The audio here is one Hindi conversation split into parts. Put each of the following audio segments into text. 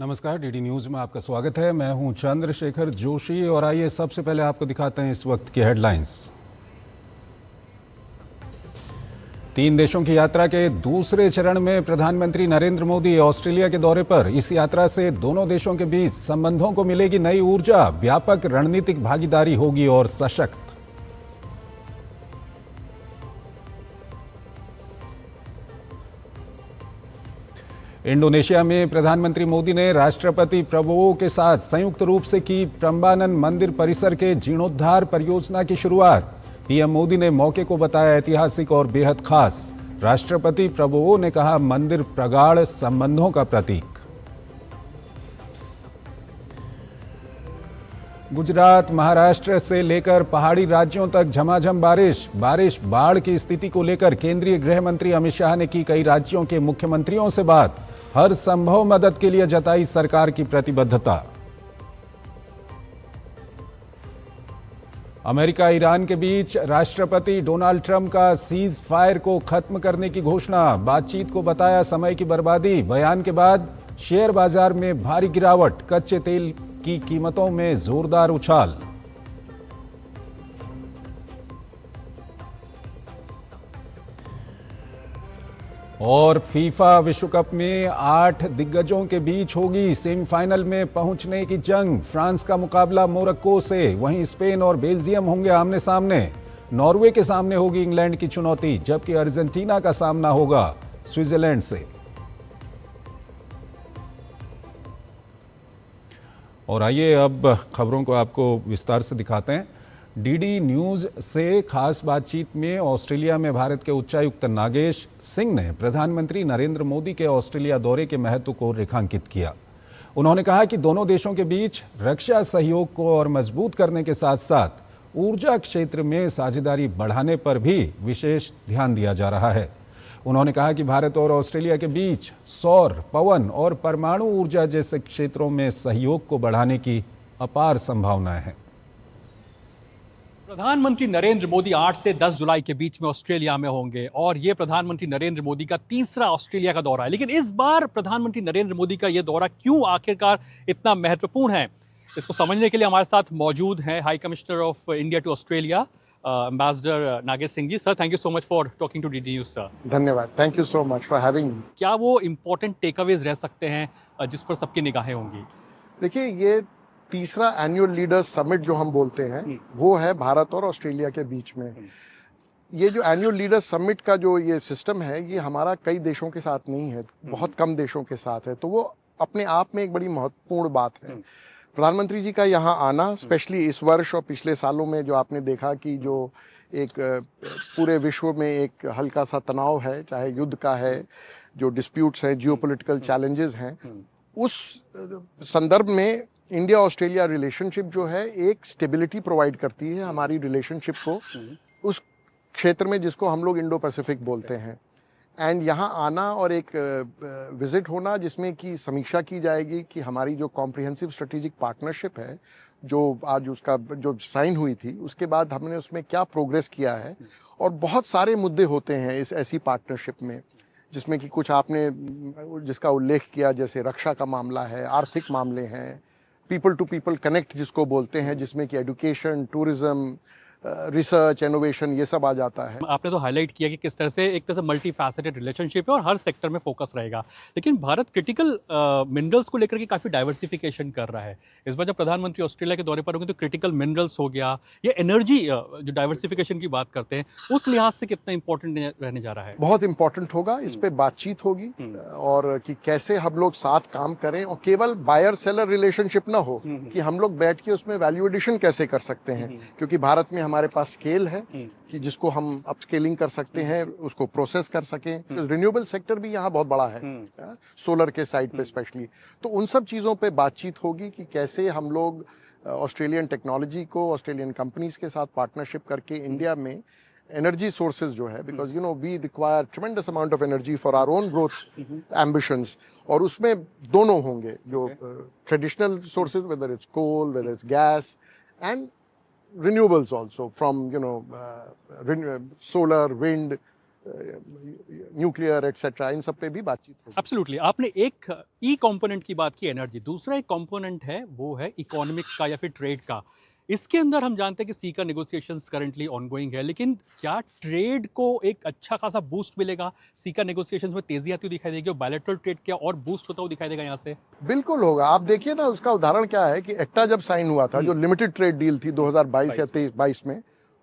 नमस्कार, डीडी न्यूज़ में आपका स्वागत है। मैं हूं चंद्रशेखर जोशी और आइए सबसे पहले आपको दिखाते हैं इस वक्त की हेडलाइंस। 3 देशों की यात्रा के दूसरे चरण में प्रधानमंत्री नरेंद्र मोदी ऑस्ट्रेलिया के दौरे पर। इस यात्रा से दोनों देशों के बीच संबंधों को मिलेगी नई ऊर्जा, व्यापक रणनीतिक भागीदारी होगी और सशक्त। इंडोनेशिया में प्रधानमंत्री मोदी ने राष्ट्रपति प्रबोवो के साथ संयुक्त रूप से की प्रम्बानन मंदिर परिसर के जीर्णोद्धार परियोजना की शुरुआत। पीएम मोदी ने मौके को बताया ऐतिहासिक और बेहद खास। राष्ट्रपति प्रबोवो ने कहा, मंदिर प्रगाढ़ संबंधों का प्रतीक। गुजरात, महाराष्ट्र से लेकर पहाड़ी राज्यों तक झमाझम बारिश। बाढ़ की स्थिति को लेकर केंद्रीय गृह मंत्री अमित शाह ने की कई राज्यों के मुख्यमंत्रियों से बात। हर संभव मदद के लिए जताई सरकार की प्रतिबद्धता। अमेरिका ईरान के बीच राष्ट्रपति डोनाल्ड ट्रंप का सीज फायर को खत्म करने की घोषणा। बातचीत को बताया समय की बर्बादी। बयान के बाद शेयर बाजार में भारी गिरावट। कच्चे तेल की कीमतों में जोरदार उछाल। और फीफा विश्व कप में 8 दिग्गजों के बीच होगी सेमीफाइनल में पहुंचने की जंग। फ्रांस का मुकाबला मोरक्को से, वहीं स्पेन और बेल्जियम होंगे आमने सामने। नॉर्वे के सामने होगी इंग्लैंड की चुनौती, जबकि अर्जेंटीना का सामना होगा स्विट्जरलैंड से। और आइए अब खबरों को आपको विस्तार से दिखाते हैं। डीडी न्यूज़ से खास बातचीत में ऑस्ट्रेलिया में भारत के उच्चायुक्त नागेश सिंह ने प्रधानमंत्री नरेंद्र मोदी के ऑस्ट्रेलिया दौरे के महत्व को रेखांकित किया। उन्होंने कहा कि दोनों देशों के बीच रक्षा सहयोग को और मजबूत करने के साथ साथ ऊर्जा क्षेत्र में साझेदारी बढ़ाने पर भी विशेष ध्यान दिया जा रहा है। उन्होंने कहा कि भारत और ऑस्ट्रेलिया के बीच सौर, पवन और परमाणु ऊर्जा जैसे क्षेत्रों में सहयोग को बढ़ाने की अपार संभावनाएं हैं। प्रधानमंत्री नरेंद्र मोदी 8 से 10 जुलाई के बीच में ऑस्ट्रेलिया में होंगे और ये प्रधानमंत्री नरेंद्र मोदी का तीसरा ऑस्ट्रेलिया का दौरा है। लेकिन इस बार प्रधानमंत्री नरेंद्र मोदी का ये दौरा क्यों आखिरकार इतना महत्वपूर्ण है, इसको समझने के लिए हमारे साथ मौजूद हैं high commissioner of India to Australia, ambassador Nagesh Singh ji. Sir, thank you so much for talking to DD News. Sir, धन्यवाद। Thank you so much for having me. क्या वो इंपॉर्टेंट टेकअवेज रह सकते हैं जिस पर सबकी निगाहें होंगी? देखिए, ये तीसरा एनुअल लीडर्स समिट जो हम बोलते हैं वो है भारत और ऑस्ट्रेलिया के बीच में। ये जो एनुअल लीडर्स समिट का जो ये सिस्टम है, ये हमारा कई देशों के साथ नहीं है, बहुत कम देशों के साथ है, तो वो अपने आप में एक बड़ी महत्वपूर्ण बात है। प्रधानमंत्री जी का यहाँ आना, स्पेशली इस वर्ष और पिछले सालों में जो आपने देखा कि जो एक पूरे विश्व में एक हल्का सा तनाव है, चाहे युद्ध का है, जो डिस्प्यूट्स हैं, जियोपॉलिटिकल चैलेंजेस हैं, उस संदर्भ में इंडिया ऑस्ट्रेलिया रिलेशनशिप जो है एक स्टेबिलिटी प्रोवाइड करती है हमारी रिलेशनशिप को उस क्षेत्र में जिसको हम लोग इंडो पैसिफिक बोलते हैं। एंड यहाँ आना और एक विजिट होना जिसमें कि समीक्षा की जाएगी कि हमारी जो कॉम्प्रिहेंसिव स्ट्रेटेजिक पार्टनरशिप है, जो आज उसका जो साइन हुई थी, उसके बाद हमने उसमें क्या प्रोग्रेस किया है। और बहुत सारे मुद्दे होते हैं इस ऐसी पार्टनरशिप में, जिसमें कि कुछ आपने जिसका उल्लेख किया, जैसे रक्षा का मामला है, आर्थिक मामले हैं, पीपल टू पीपल कनेक्ट जिसको बोलते हैं, जिसमें कि एजुकेशन, टूरिज्म, रिसर्च, इनोवेशन, ये सब आ जाता है। आपने तो हाईलाइट किया कि किस तरह से एक तरह से मल्टी फैसेटेड रिलेशनशिप है और हर सेक्टर में फोकस रहेगा। लेकिन भारत क्रिटिकल मिनरल्स को लेकर के काफ़ी डाइवर्सिफिकेशन कर रहा है। इस बार जब प्रधानमंत्री ऑस्ट्रेलिया के दौरे पर होंगे तो क्रिटिकल मिनरल्स हो गया, ये एनर्जी जो डाइवर्सिफिकेशन की बात करते हैं, उस लिहाज से कितना इंपॉर्टेंट रहने जा रहा है? बहुत इंपॉर्टेंट होगा, इस पे बातचीत होगी और कि कैसे हम लोग साथ काम करें और केवल बायर सेलर रिलेशनशिप ना हो, कि हम लोग बैठ के उसमें वैल्यू एडिशन कैसे कर सकते हैं। क्योंकि भारत में हमारे पास स्केल है कि जिसको हम अपस्केलिंग कर सकते हैं, उसको प्रोसेस कर सकें। तो रिन्यूएबल सेक्टर भी यहाँ बहुत बड़ा है, सोलर के साइड पे स्पेशली। तो उन सब चीज़ों पे बातचीत होगी कि कैसे हम लोग ऑस्ट्रेलियन टेक्नोलॉजी को ऑस्ट्रेलियन कंपनीज के साथ पार्टनरशिप करके इंडिया में एनर्जी सोर्सेज जो है, because you know we require tremendous amount of energy for our own growth ambitions, और उसमें दोनों होंगे, जो traditional sources, whether it's coal, whether it's gas, and renewables also from solar, wind, nuclear etcetera, इन सब पे भी बातचीत होगी। एब्सोल्युटली। आपने एक ई कंपोनेंट की बात की, एनर्जी, दूसरा एक कंपोनेंट है वो है इकोनॉमिक्स का या फिर ट्रेड का। इसके अंदर हम जानते हैं कि सी का नेगोशिएशंस करंटली ऑनगोइंग है, लेकिन क्या ट्रेड को एक अच्छा खासा बूस्ट मिलेगा? सी का नेगोशिएशंस में तेजी आती हुई दिखाई देगी और बायलैटरल ट्रेड क्या और बूस्ट होता हुआ दिखाई देगा यहाँ से? बिल्कुल होगा। आप देखिए ना, उसका उदाहरण क्या है कि एक्टा जब साइन हुआ था, जो लिमिटेड ट्रेड डील थी 2022 या 23-22 में,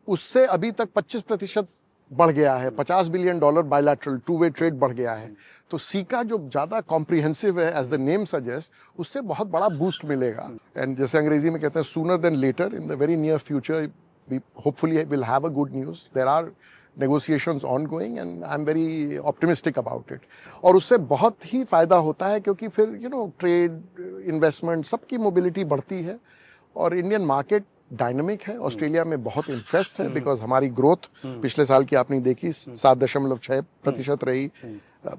उससे अभी तक 25% बढ़ गया है। $50 billion bilateral two way trade बढ़ गया है। तो सीका जो ज्यादा कॉम्प्रिहेंसिव है, एज द नेम सजेस्ट, उससे बहुत बड़ा बूस्ट मिलेगा। एंड जैसे अंग्रेजी में कहते हैं, sooner than later, in the very near future we hopefully will have a good news. There are negotiations ongoing and I'm very optimistic about it। और उससे बहुत ही फायदा होता है, क्योंकि फिर ट्रेड, इन्वेस्टमेंट, सबकी मोबिलिटी बढ़ती है और इंडियन मार्केट डायनामिक है। ऑस्ट्रेलिया में बहुत इंटरेस्ट है, बिकॉज हमारी ग्रोथ पिछले साल की आपने देखी 7.6% रही।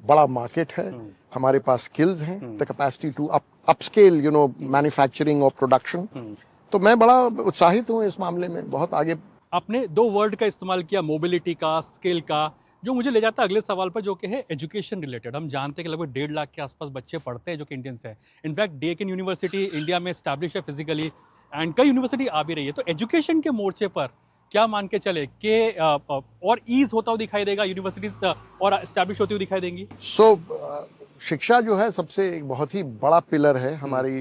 बड़ा मार्केट है, हमारे पास स्किल्स हैं, the capacity to upscale manufacturing और प्रोडक्शन। तो मैं बड़ा उत्साहित हूँ इस मामले में, बहुत आगे। आपने दो वर्ड का इस्तेमाल किया, मोबिलिटी का, स्किल का, जो मुझे ले जाता है अगले सवाल पर, जो कि है एजुकेशन रिलेटेड। हम जानते हैं कि लगभग 1.5 लाख के आसपास बच्चे पढ़ते हैं जो कि इंडियंस हैं। इनफैक्ट डेक्कन यूनिवर्सिटी इंडिया में स्टैब्लिश है फिजिकली, एंड कई यूनिवर्सिटी आ भी रही है। तो एजुकेशन के मोर्चे पर क्या मान के चले कि और ईज होता हुआ दिखाई देगा, यूनिवर्सिटीज और स्टैब्लिश होती हुई दिखाई देंगी? शिक्षा जो है सबसे एक बहुत ही बड़ा पिलर है हमारी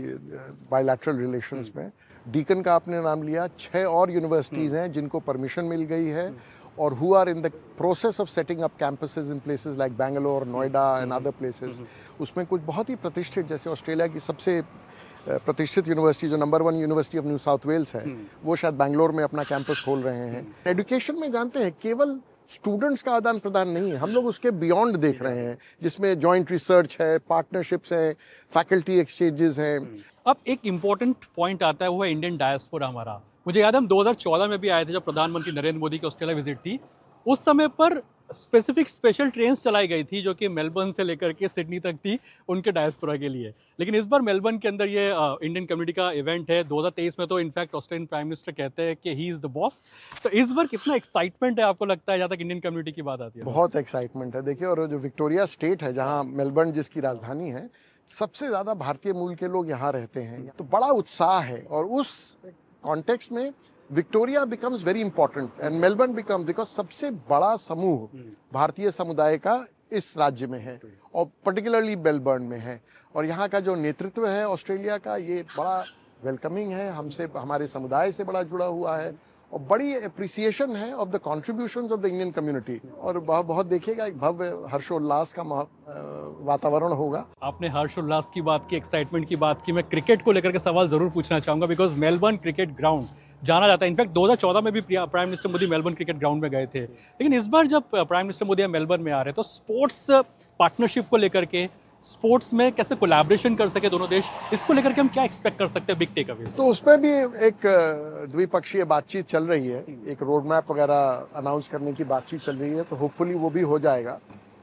बायलैटरल रिलेशंस में। डीकन का आपने नाम लिया, 6 और यूनिवर्सिटीज़ हैं जिनको परमिशन मिल गई है और who are in the process of setting up campuses in places like Bangalore, Noida and other places. उसमें कुछ बहुत ही प्रतिष्ठित, जैसे ऑस्ट्रेलिया की सबसे प्रतिष्ठित यूनिवर्सिटी जो number 1 university of New South Wales है, वो शायद बैंगलोर में अपना कैंपस खोल रहे हैं। एजुकेशन में जानते हैं केवल स्टूडेंट्स का आदान प्रदान नहीं है, हम लोग उसके बियॉन्ड देख रहे हैं, जिसमें जॉइंट रिसर्च है, पार्टनरशिप्स हैं, फैकल्टी एक्सचेंजेस हैं। अब एक इम्पॉर्टेंट पॉइंट आता है, वो है इंडियन डायस्पोरा हमारा। मुझे याद है हम 2014 में भी आए थे, जब प्रधानमंत्री नरेंद्र मोदी की ऑस्ट्रेलिया विजिट थी। उस समय पर स्पेसिफिक स्पेशल ट्रेन चलाई गई थी जो कि मेलबर्न से लेकर के सिडनी तक थी उनके डायस्पोरा के लिए। लेकिन इस बार मेलबर्न के अंदर ये इंडियन कम्युनिटी का इवेंट है। 2023 में तो इनफैक्ट ऑस्ट्रेलियन प्राइम मिनिस्टर कहते हैं कि ही इज़ द बॉस। तो इस बार कितना एक्साइटमेंट है आपको लगता है जहाँ तक इंडियन कम्युनिटी की बात आती है? बहुत एक्साइटमेंट है। देखिए, और जो विक्टोरिया स्टेट है जहाँ मेलबर्न जिसकी राजधानी है, सबसे ज़्यादा भारतीय मूल के लोग यहाँ रहते हैं, तो बड़ा उत्साह है। और उस कॉन्टेक्स्ट में Victoria becomes very important and Melbourne become, because सबसे बड़ा समूह भारतीय समुदाय का इस राज्य में है और पर्टिकुलरली मेलबर्न में है। और यहाँ का जो नेतृत्व है ऑस्ट्रेलिया का, ये बड़ा वेलकमिंग है, हमसे, हमारे समुदाय से बड़ा जुड़ा हुआ है और बड़ी अप्रिसिएशन है of the contributions of the Indian community. और बहुत देखिएगा, एक भव्य हर्षोल्लास का वातावरण होगा। आपने हर्षोल्लास की बात की, एक्साइटमेंट की बात की, मैं क्रिकेट को लेकर के सवाल जरूर पूछना चाहूंगा, बिकॉज मेलबर्न क्रिकेट ग्राउंड जाना जाता है। इनफैक्ट 2014 में भी prime minister Modi Melbourne cricket ground में गए थे। लेकिन इस बार जब प्राइम मिनिस्टर मोदी मेलबर्न में आ रहे हैं, तो स्पोर्ट्स पार्टनरशिप को लेकर के, स्पोर्ट्स में कैसे कोलैबोरेशन कर सके दोनों देश, इसको लेकर के हम क्या एक्सपेक्ट कर सकते हैं बिग टेक अवे? तो उसमें भी एक द्विपक्षीय बातचीत चल रही है, एक रोड मैप वगैरह अनाउंस करने की बातचीत चल रही है, तो होपफुली वो भी हो जाएगा।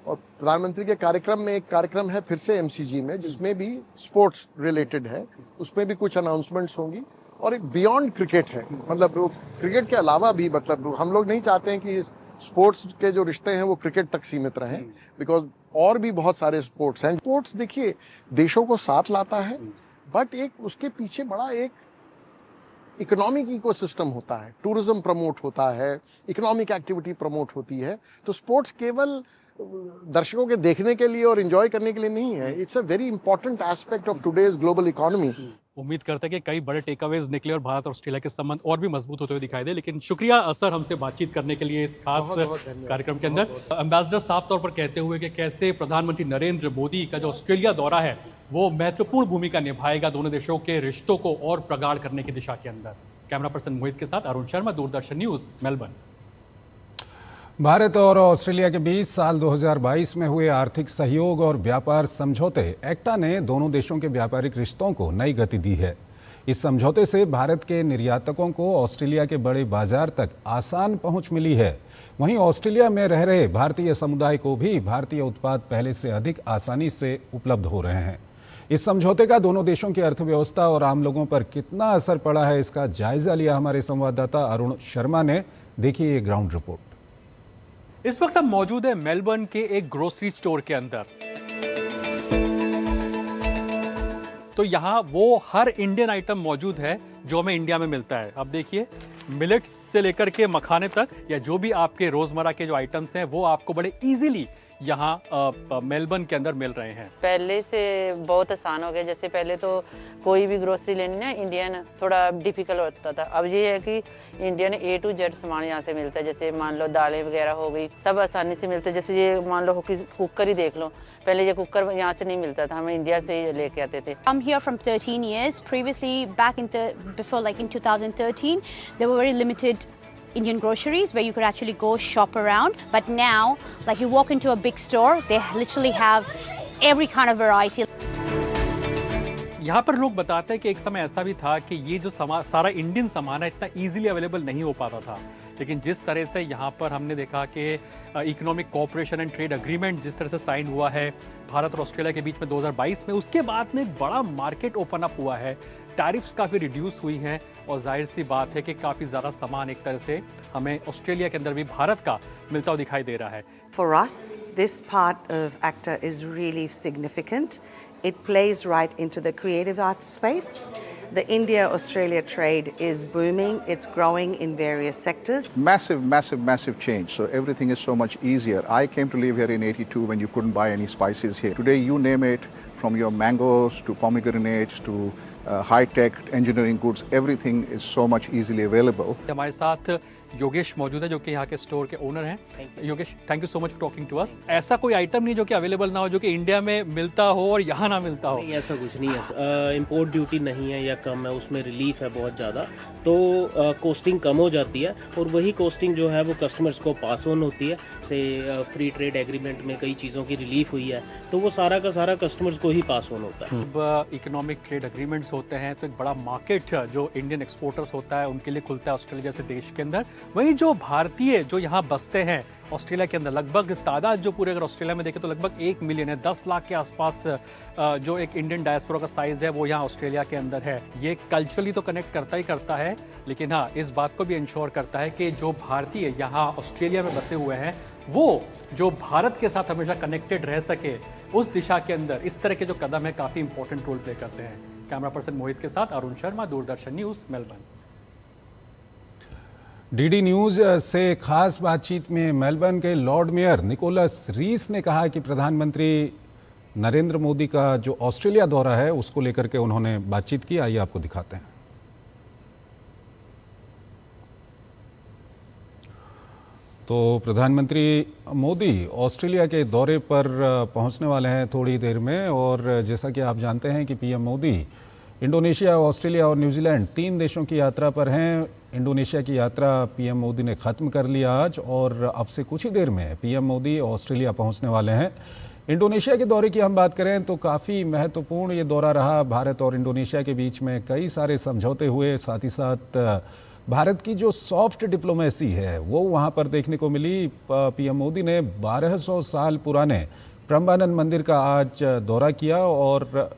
और प्रधानमंत्री के कार्यक्रम में एक कार्यक्रम है फिर से एमसीजी में, जिसमें भी स्पोर्ट्स रिलेटेड है, उसमें भी कुछ अनाउंसमेंट्स होंगी। और एक बियॉन्ड क्रिकेट है, मतलब क्रिकेट के अलावा भी, मतलब हम लोग नहीं चाहते हैं कि स्पोर्ट्स के जो रिश्ते हैं वो क्रिकेट तक सीमित रहें, बिकॉज और भी बहुत सारे स्पोर्ट्स हैं। स्पोर्ट्स देखिए देशों को साथ लाता है, बट एक उसके पीछे बड़ा एक इकोनॉमिक इकोसिस्टम होता है, टूरिज्म प्रमोट होता है, इकोनॉमिक एक्टिविटी प्रमोट होती है। तो स्पोर्ट्स केवल दर्शकों के देखने के लिए और एंजॉय करने के लिए नहीं है, it's a very important aspect of today's global economy. उम्मीद करते हैं कि कई बड़े टेकअवेज निकले और भारत और ऑस्ट्रेलिया के संबंध और भी मजबूत होते हुए दिखाई दे। लेकिन शुक्रिया सर हमसे बातचीत करने के लिए इस खास कार्यक्रम के अंदर। एम्बेसडर साफ तौर पर कहते हुए कि कैसे प्रधानमंत्री नरेंद्र मोदी का जो ऑस्ट्रेलिया दौरा है वो महत्वपूर्ण भूमिका निभाएगा दोनों देशों के रिश्तों को और प्रगाढ़ करने की दिशा के अंदर। कैमरा पर्सन मोहित के साथ अरुण शर्मा, दूरदर्शन न्यूज, मेलबर्न। भारत और ऑस्ट्रेलिया के बीच साल 2022 में हुए आर्थिक सहयोग और व्यापार समझौते एक्टा ने दोनों देशों के व्यापारिक रिश्तों को नई गति दी है। इस समझौते से भारत के निर्यातकों को ऑस्ट्रेलिया के बड़े बाजार तक आसान पहुंच मिली है। वहीं ऑस्ट्रेलिया में रह रहे भारतीय समुदाय को भी भारतीय उत्पाद पहले से अधिक आसानी से उपलब्ध हो रहे हैं। इस समझौते का दोनों देशों की अर्थव्यवस्था और आम लोगों पर कितना असर पड़ा है, इसका जायजा लिया हमारे संवाददाता अरुण शर्मा ने। देखिए ये ग्राउंड रिपोर्ट। इस वक्त हम मौजूद है मेलबर्न के एक ग्रोसरी स्टोर के अंदर। तो यहाँ वो हर इंडियन आइटम मौजूद है जो हमें इंडिया में मिलता है। अब देखिए, मिलेट्स से लेकर के मखाने तक या जो भी आपके रोजमर्रा के जो आइटम्स हैं वो आपको बड़े इजीली यहाँ मेलबर्न के अंदर मिल रहे हैं। पहले से बहुत आसान हो गया। जैसे पहले तो कोई भी ग्रोसरी लेनी ना इंडियन थोड़ा डिफिकल्ट होता था। अब ये है कि इंडियन A to Z सामान यहाँ से मिलता है। जैसे मान लो दालें वगैरह हो गई, सब आसानी से मिलते हैं। जैसे ये मान लो कुकर ही देख लो, पहले ये कुकर यहाँ से नहीं मिलता था, हम इंडिया से ही लेके आते थे। I'm here from 13 years. Previously, before like in 2013, there were very limited Indian groceries where you could actually go shop around. But now, like you walk into a big store, they literally have every kind of variety. यहाँ पर लोग बताते हैं कि एक समय ऐसा भी था कि ये जो सारा इंडियन सामान है इतना इजीली अवेलेबल नहीं हो पाता था, लेकिन जिस तरह से यहाँ पर हमने देखा कि economic cooperation and trade agreement जिस तरह से साइन हुआ है भारत और ऑस्ट्रेलिया के बीच में 2022 में, उसके बाद में एक बड़ा मार्केट ओपन अप हुआ है, टैरिफ्स काफ़ी रिड्यूस हुई हैं और जाहिर सी बात है कि काफ़ी ज़्यादा सामान एक तरह से हमें ऑस्ट्रेलिया के अंदर भी भारत का मिलता हुआ दिखाई दे रहा है। For us, this part of ACTA is really significant. It plays right into the creative arts space. The India-Australia trade is booming. It's growing in various sectors. Massive, massive, massive change. So everything is so much easier. I came to live here in '82 when you couldn't buy any spices here. Today, you name it, from your mangoes to pomegranates to high-tech engineering goods, everything is so much easily available. हमारे साथ योगेश मौजूद है जो कि यहाँ के स्टोर के ओनर हैं। Yogesh, thank you so much for talking to us. ऐसा कोई आइटम नहीं जो कि अवेलेबल ना हो, जो कि इंडिया में मिलता हो और यहाँ ना मिलता हो? नहीं, ऐसा कुछ नहीं है। इंपोर्ट ड्यूटी नहीं है या कम है, उसमें रिलीफ है बहुत ज़्यादा, तो कॉस्टिंग कम हो जाती है और वही कॉस्टिंग जो है वो कस्टमर्स को पास ऑन होती है। से फ्री ट्रेड एग्रीमेंट में कई चीज़ों की रिलीफ हुई है, तो वो सारा का सारा कस्टमर्स को ही पास ऑन होता है। जब इकोनॉमिक ट्रेड एग्रीमेंट्स होते हैं तो एक बड़ा मार्केट जो इंडियन एक्सपोर्टर्स होता है उनके लिए खुलता है ऑस्ट्रेलिया जैसे देश के अंदर। वहीं जो भारतीय जो यहाँ बसते हैं ऑस्ट्रेलिया के अंदर, लगभग तादाद जो पूरे अगर ऑस्ट्रेलिया में देखें तो लगभग 1 मिलियन है, 10 लाख के आसपास जो एक इंडियन डायस्पोरा का साइज है वो यहाँ ऑस्ट्रेलिया के अंदर है। ये कल्चरली तो कनेक्ट करता ही करता है, लेकिन हाँ, इस बात को भी इंश्योर करता है कि जो भारतीय यहाँ ऑस्ट्रेलिया में बसे हुए हैं वो जो भारत के साथ हमेशा कनेक्टेड रह सके, उस दिशा के अंदर इस तरह के जो कदम है काफ़ी इंपॉर्टेंट रोल प्ले करते हैं। कैमरा पर्सन मोहित के साथ Arun Sharma, Doordarshan news, Melbourne. DD news से खास बातचीत में मेलबर्न के लॉर्ड मेयर निकोलस रीस ने कहा कि प्रधानमंत्री नरेंद्र मोदी का जो ऑस्ट्रेलिया दौरा है उसको लेकर के उन्होंने बातचीत की। आइए आपको दिखाते हैं। तो प्रधानमंत्री मोदी ऑस्ट्रेलिया के दौरे पर पहुंचने वाले हैं थोड़ी देर में, और जैसा कि आप जानते हैं कि पीएम मोदी इंडोनेशिया, ऑस्ट्रेलिया और न्यूजीलैंड 3 देशों की यात्रा पर हैं। इंडोनेशिया की यात्रा पीएम मोदी ने ख़त्म कर लिया आज, और अब से कुछ ही देर में पीएम मोदी ऑस्ट्रेलिया पहुंचने वाले हैं। इंडोनेशिया के दौरे की हम बात करें तो काफ़ी महत्वपूर्ण ये दौरा रहा। भारत और इंडोनेशिया के बीच में कई सारे समझौते हुए, साथ ही साथ भारत की जो सॉफ्ट डिप्लोमेसी है वो वहाँ पर देखने को मिली। पीएम मोदी ने 1200 साल पुराने ब्रह्मानंद मंदिर का आज दौरा किया, और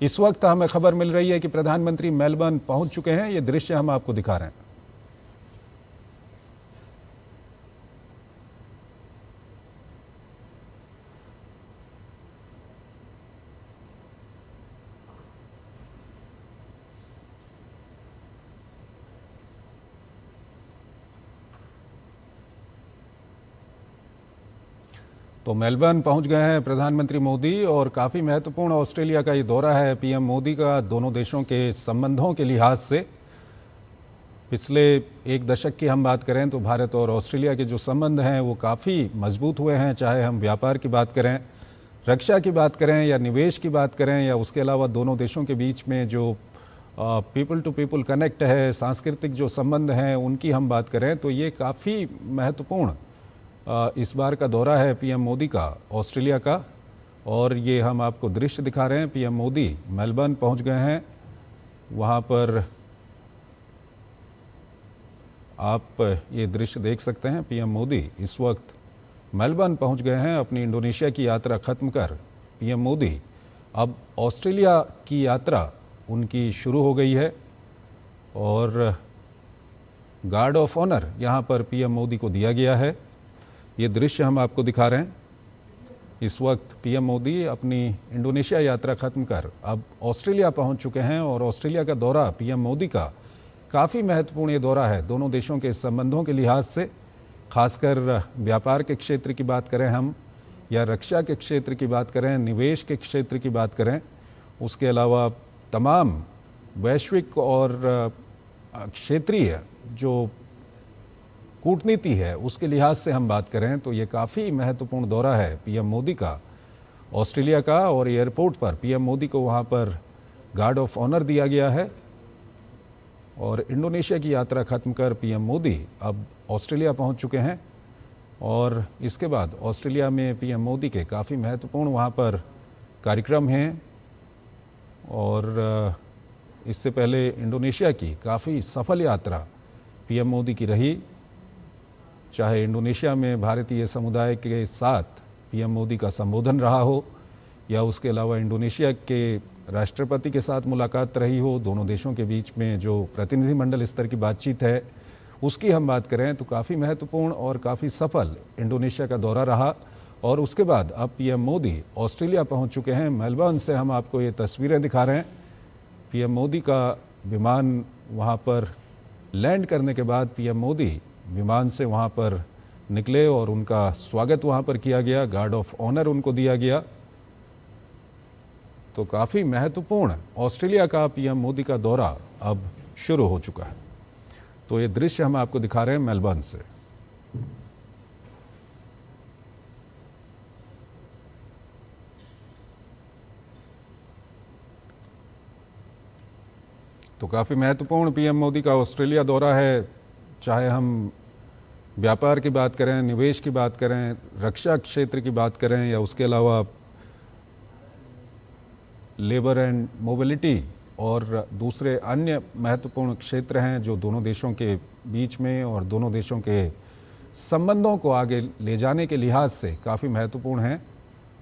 इस वक्त हमें खबर मिल रही है कि प्रधानमंत्री मेलबर्न पहुंच चुके हैं। ये दृश्य हम आपको दिखा रहे हैं। तो मेलबर्न पहुंच गए हैं प्रधानमंत्री मोदी, और काफ़ी महत्वपूर्ण ऑस्ट्रेलिया का ये दौरा है पीएम मोदी का दोनों देशों के संबंधों के लिहाज से। पिछले 1 दशक की हम बात करें तो भारत और ऑस्ट्रेलिया के जो संबंध हैं वो काफ़ी मजबूत हुए हैं, चाहे हम व्यापार की बात करें, रक्षा की बात करें या निवेश की बात करें, या उसके अलावा दोनों देशों के बीच में जो पीपल टू पीपल कनेक्ट है, सांस्कृतिक जो संबंध हैं उनकी हम बात करें तो ये काफ़ी महत्वपूर्ण इस बार का दौरा है पीएम मोदी का ऑस्ट्रेलिया का। और ये हम आपको दृश्य दिखा रहे हैं। पीएम मोदी मेलबर्न पहुंच गए हैं। वहाँ पर आप ये दृश्य देख सकते हैं। पीएम मोदी इस वक्त मेलबर्न पहुंच गए हैं अपनी इंडोनेशिया की यात्रा ख़त्म कर। पीएम मोदी अब ऑस्ट्रेलिया की यात्रा उनकी शुरू हो गई है, और गार्ड ऑफ ऑनर यहाँ पर पीएम मोदी को दिया गया है। ये दृश्य हम आपको दिखा रहे हैं। इस वक्त पीएम मोदी अपनी इंडोनेशिया यात्रा खत्म कर अब ऑस्ट्रेलिया पहुंच चुके हैं और ऑस्ट्रेलिया का दौरा पीएम मोदी का काफ़ी महत्वपूर्ण ये दौरा है दोनों देशों के संबंधों के लिहाज से, खासकर व्यापार के क्षेत्र की बात करें हम या रक्षा के क्षेत्र की बात करें, निवेश के क्षेत्र की बात करें, उसके अलावा तमाम वैश्विक और क्षेत्रीय जो कूटनीति है उसके लिहाज से हम बात करें तो ये काफ़ी महत्वपूर्ण दौरा है पीएम मोदी का ऑस्ट्रेलिया का। और एयरपोर्ट पर पीएम मोदी को वहाँ पर गार्ड ऑफ ऑनर दिया गया है और इंडोनेशिया की यात्रा खत्म कर पीएम मोदी अब ऑस्ट्रेलिया पहुँच चुके हैं। और इसके बाद ऑस्ट्रेलिया में पीएम मोदी के काफ़ी महत्वपूर्ण वहाँ पर कार्यक्रम हैं और इससे पहले इंडोनेशिया की काफ़ी सफल यात्रा पीएम मोदी की रही। चाहे इंडोनेशिया में भारतीय समुदाय के साथ पीएम मोदी का संबोधन रहा हो या उसके अलावा इंडोनेशिया के राष्ट्रपति के साथ मुलाकात रही हो, दोनों देशों के बीच में जो प्रतिनिधिमंडल स्तर की बातचीत है उसकी हम बात करें तो काफ़ी महत्वपूर्ण और काफ़ी सफल इंडोनेशिया का दौरा रहा। और उसके बाद अब पीएम मोदी ऑस्ट्रेलिया पहुंच चुके हैं। मेलबर्न से हम आपको ये तस्वीरें दिखा रहे हैं। पीएम मोदी का विमान वहां पर लैंड करने के बाद पीएम मोदी विमान से वहां पर निकले और उनका स्वागत वहां पर किया गया, गार्ड ऑफ ऑनर उनको दिया गया। तो काफ़ी महत्वपूर्ण ऑस्ट्रेलिया का पीएम मोदी का दौरा अब शुरू हो चुका है। तो ये दृश्य हम आपको दिखा रहे हैं मेलबर्न से। तो काफ़ी महत्वपूर्ण पीएम मोदी का ऑस्ट्रेलिया दौरा है। चाहे हम व्यापार की बात करें, निवेश की बात करें, रक्षा क्षेत्र की बात करें या उसके अलावा लेबर एंड मोबिलिटी और दूसरे अन्य महत्वपूर्ण क्षेत्र हैं जो दोनों देशों के बीच में और दोनों देशों के संबंधों को आगे ले जाने के लिहाज से काफ़ी महत्वपूर्ण हैं।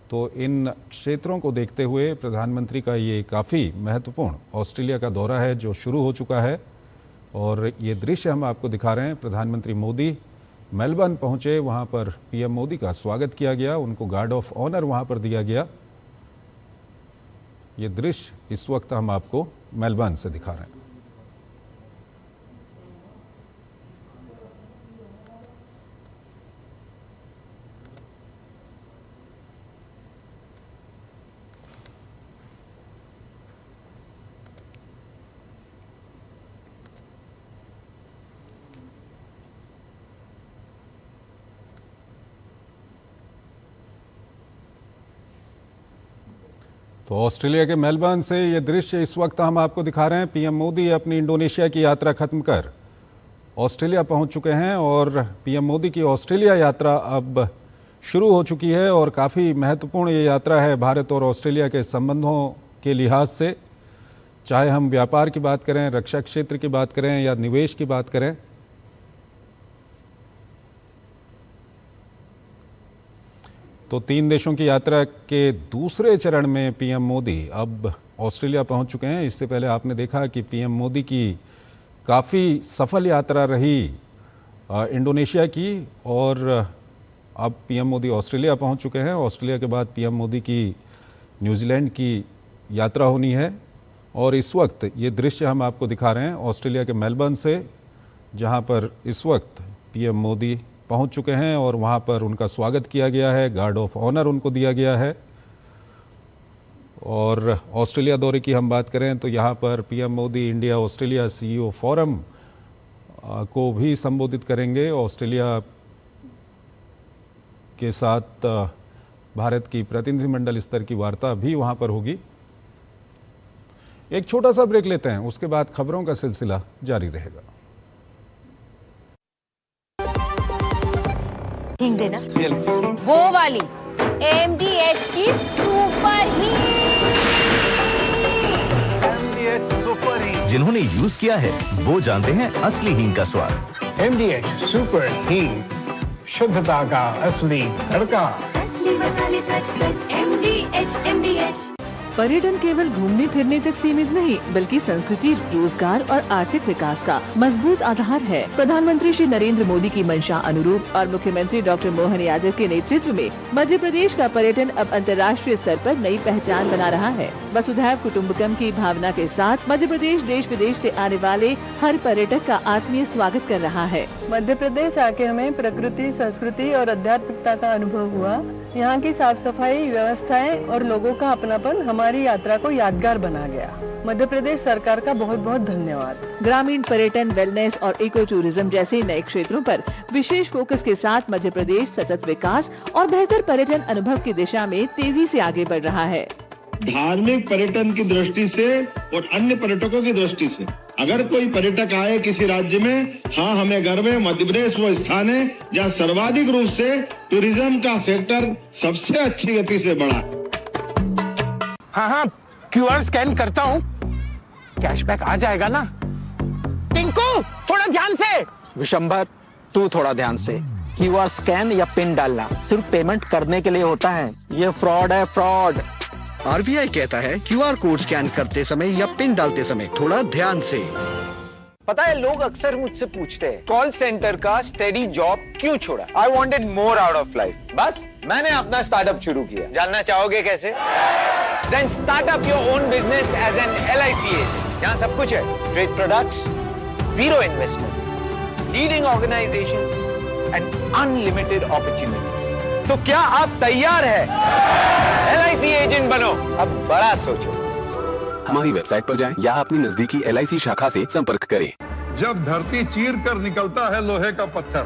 तो इन क्षेत्रों को देखते हुए प्रधानमंत्री का ये काफ़ी महत्वपूर्ण ऑस्ट्रेलिया का दौरा है जो शुरू हो चुका है। और ये दृश्य हम आपको दिखा रहे हैं। प्रधानमंत्री मोदी मेलबर्न पहुँचे, वहाँ पर पीएम मोदी का स्वागत किया गया, उनको गार्ड ऑफ ऑनर वहाँ पर दिया गया। ये दृश्य इस वक्त हम आपको मेलबर्न से दिखा रहे हैं। तो ऑस्ट्रेलिया के मेलबर्न से ये दृश्य इस वक्त हम आपको दिखा रहे हैं। पीएम मोदी अपनी इंडोनेशिया की यात्रा खत्म कर ऑस्ट्रेलिया पहुंच चुके हैं और पीएम मोदी की ऑस्ट्रेलिया यात्रा अब शुरू हो चुकी है और काफ़ी महत्वपूर्ण ये यात्रा है भारत और ऑस्ट्रेलिया के संबंधों के लिहाज से। चाहे हम व्यापार की बात करें, रक्षा क्षेत्र की बात करें या निवेश की बात करें। तो तीन देशों की यात्रा के दूसरे चरण में पीएम मोदी अब ऑस्ट्रेलिया पहुंच चुके हैं। इससे पहले आपने देखा कि पीएम मोदी की काफ़ी सफल यात्रा रही इंडोनेशिया की और अब पीएम मोदी ऑस्ट्रेलिया पहुंच चुके हैं। ऑस्ट्रेलिया के बाद पीएम मोदी की न्यूजीलैंड की यात्रा होनी है और इस वक्त ये दृश्य हम आपको दिखा रहे हैं ऑस्ट्रेलिया के मेलबर्न से, जहां पर इस वक्त पीएम मोदी पहुंच चुके हैं और वहां पर उनका स्वागत किया गया है, गार्ड ऑफ ऑनर उनको दिया गया है। और ऑस्ट्रेलिया दौरे की हम बात करें तो यहाँ पर PM Modi India Australia CEO forum को भी संबोधित करेंगे। ऑस्ट्रेलिया के साथ भारत की प्रतिनिधिमंडल स्तर की वार्ता भी वहाँ पर होगी। एक छोटा सा ब्रेक लेते हैं, उसके बाद खबरों का सिलसिला जारी रहेगा। हिंग देना, वो वाली MDH की सुपर हींग। जिन्होंने यूज किया है वो जानते हैं असली हींग का स्वाद। MDH सुपर हींग, शुद्धता का असली तड़का। असली मसाले सच सच MDH पर्यटन केवल घूमने फिरने तक सीमित नहीं, बल्कि संस्कृति, रोजगार और आर्थिक विकास का मजबूत आधार है। प्रधानमंत्री श्री नरेंद्र मोदी की मंशा अनुरूप और मुख्यमंत्री डॉक्टर मोहन यादव के नेतृत्व में मध्य प्रदेश का पर्यटन अब अंतर्राष्ट्रीय स्तर पर नई पहचान बना रहा है। वसुधैव कुटुम्बकम की भावना के साथ मध्य प्रदेश देश विदेश से आने वाले हर पर्यटक का आत्मीय स्वागत कर रहा है। मध्य प्रदेश आके हमें प्रकृति, संस्कृति और आध्यात्मिकता का अनुभव हुआ। यहाँ की साफ सफाई, व्यवस्थाएं और लोगों का अपनापन हमारी यात्रा को यादगार बना गया। मध्य प्रदेश सरकार का बहुत बहुत धन्यवाद। ग्रामीण पर्यटन, वेलनेस और इको टूरिज्म जैसे नए क्षेत्रों पर विशेष फोकस के साथ मध्य प्रदेश सतत विकास और बेहतर पर्यटन अनुभव की दिशा में तेजी से आगे बढ़ रहा है। धार्मिक पर्यटन की दृष्टि से और अन्य पर्यटकों की दृष्टि से अगर कोई पर्यटक आए किसी राज्य में, हाँ हमें गर्व है मध्य प्रदेश वो स्थान है जहाँ सर्वाधिक रूप से टूरिज्म का सेक्टर सबसे अच्छी गति से बढ़ा। हाँ, QR स्कैन करता हूँ, कैशबैक आ जाएगा ना? टिंकू थोड़ा ध्यान से। विशंबर तू थोड़ा ध्यान से। QR स्कैन या पिन डालना सिर्फ पेमेंट करने के लिए होता है, ये फ्रॉड है, फ्रॉड। RBI कहता है QR कोड स्कैन करते समय या पिन डालते समय थोड़ा ध्यान से। पता है लोग अक्सर मुझसे पूछते हैं कॉल सेंटर का स्टेडी जॉब क्यों छोड़ा? I wanted more out of life. बस मैंने अपना स्टार्टअप शुरू किया। जानना चाहोगे कैसे? Then start up your own business as an LIC agent. यहाँ सब कुछ है, great products, zero investment, leading organization and unlimited opportunities. तो क्या आप तैयार हैं? LIC एजेंट बनो, अब बड़ा सोचो। हमारी वेबसाइट पर जाएं या अपनी नजदीकी LIC शाखा से संपर्क करें। जब धरती चीर कर निकलता है लोहे का पत्थर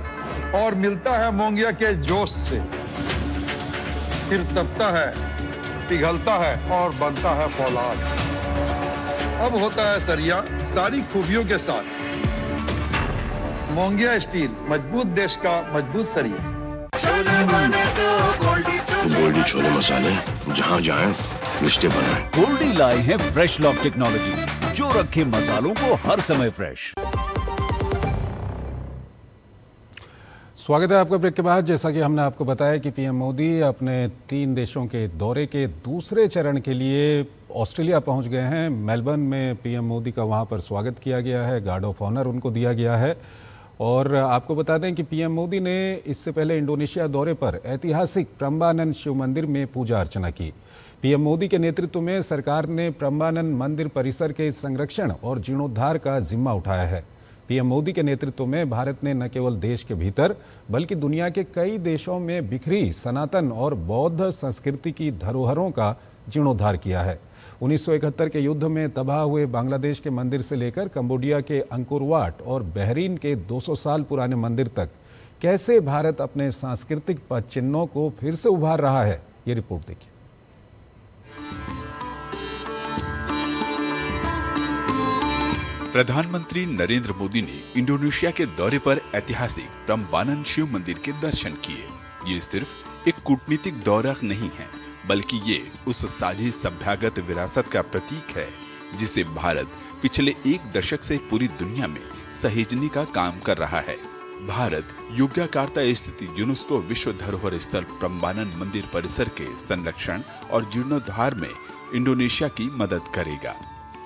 और मिलता है मोंगिया के जोश से, फिर तपता है, पिघलता है और बनता है फौलाद। अब होता है सरिया सारी खूबियों के साथ। मोंगिया स्टील, मजबूत देश का मजबूत सरिया। गोल्डी छोले मसाले, जहाँ जाएं रिश्ते बनाएं। गोल्डी लाए हैं फ्रेश लॉक टेक्नोलॉजी, जो रखे मसालों को हर समय फ्रेश। स्वागत है आपका ब्रेक के बाद। जैसा कि हमने आपको बताया कि पीएम मोदी अपने 3 देशों के दौरे के दूसरे चरण के लिए ऑस्ट्रेलिया पहुंच गए हैं। मेलबर्न में पीएम मोदी का वहां पर स्वागत किया गया है, गार्ड ऑफ ऑनर उनको दिया गया है। और आपको बता दें कि पीएम मोदी ने इससे पहले इंडोनेशिया दौरे पर ऐतिहासिक प्रम्बानन शिव मंदिर में पूजा अर्चना की। पीएम मोदी के नेतृत्व में सरकार ने प्रम्बानन मंदिर परिसर के संरक्षण और जीर्णोद्धार का जिम्मा उठाया है। पीएम मोदी के नेतृत्व में भारत ने न केवल देश के भीतर बल्कि दुनिया के कई देशों में बिखरी सनातन और बौद्ध संस्कृति की धरोहरों का जीर्णोद्धार किया है। 1971 के युद्ध में तबाह हुए बांग्लादेश के मंदिर से लेकर कंबोडिया के अंकोर वाट और बहरीन के 200 साल पुराने मंदिर तक कैसे भारत अपने सांस्कृतिक पदचिन्हों को फिर से उभार रहा है, ये रिपोर्ट देखिए। प्रधानमंत्री नरेंद्र मोदी ने इंडोनेशिया के दौरे पर ऐतिहासिक प्रम्बानन शिव मंदिर के दर्शन किए। ये सिर्फ एक कूटनीतिक दौरा नहीं है, बल्कि ये उस साझी सभ्यगत विरासत का प्रतीक है जिसे भारत पिछले 1 दशक से पूरी दुनिया में सहेजने का काम कर रहा है। भारत योग्याकार्ता स्थित यूनेस्को विश्व धरोहर स्थल प्रम्बानन मंदिर परिसर के संरक्षण और जीर्णोद्धार में इंडोनेशिया की मदद करेगा।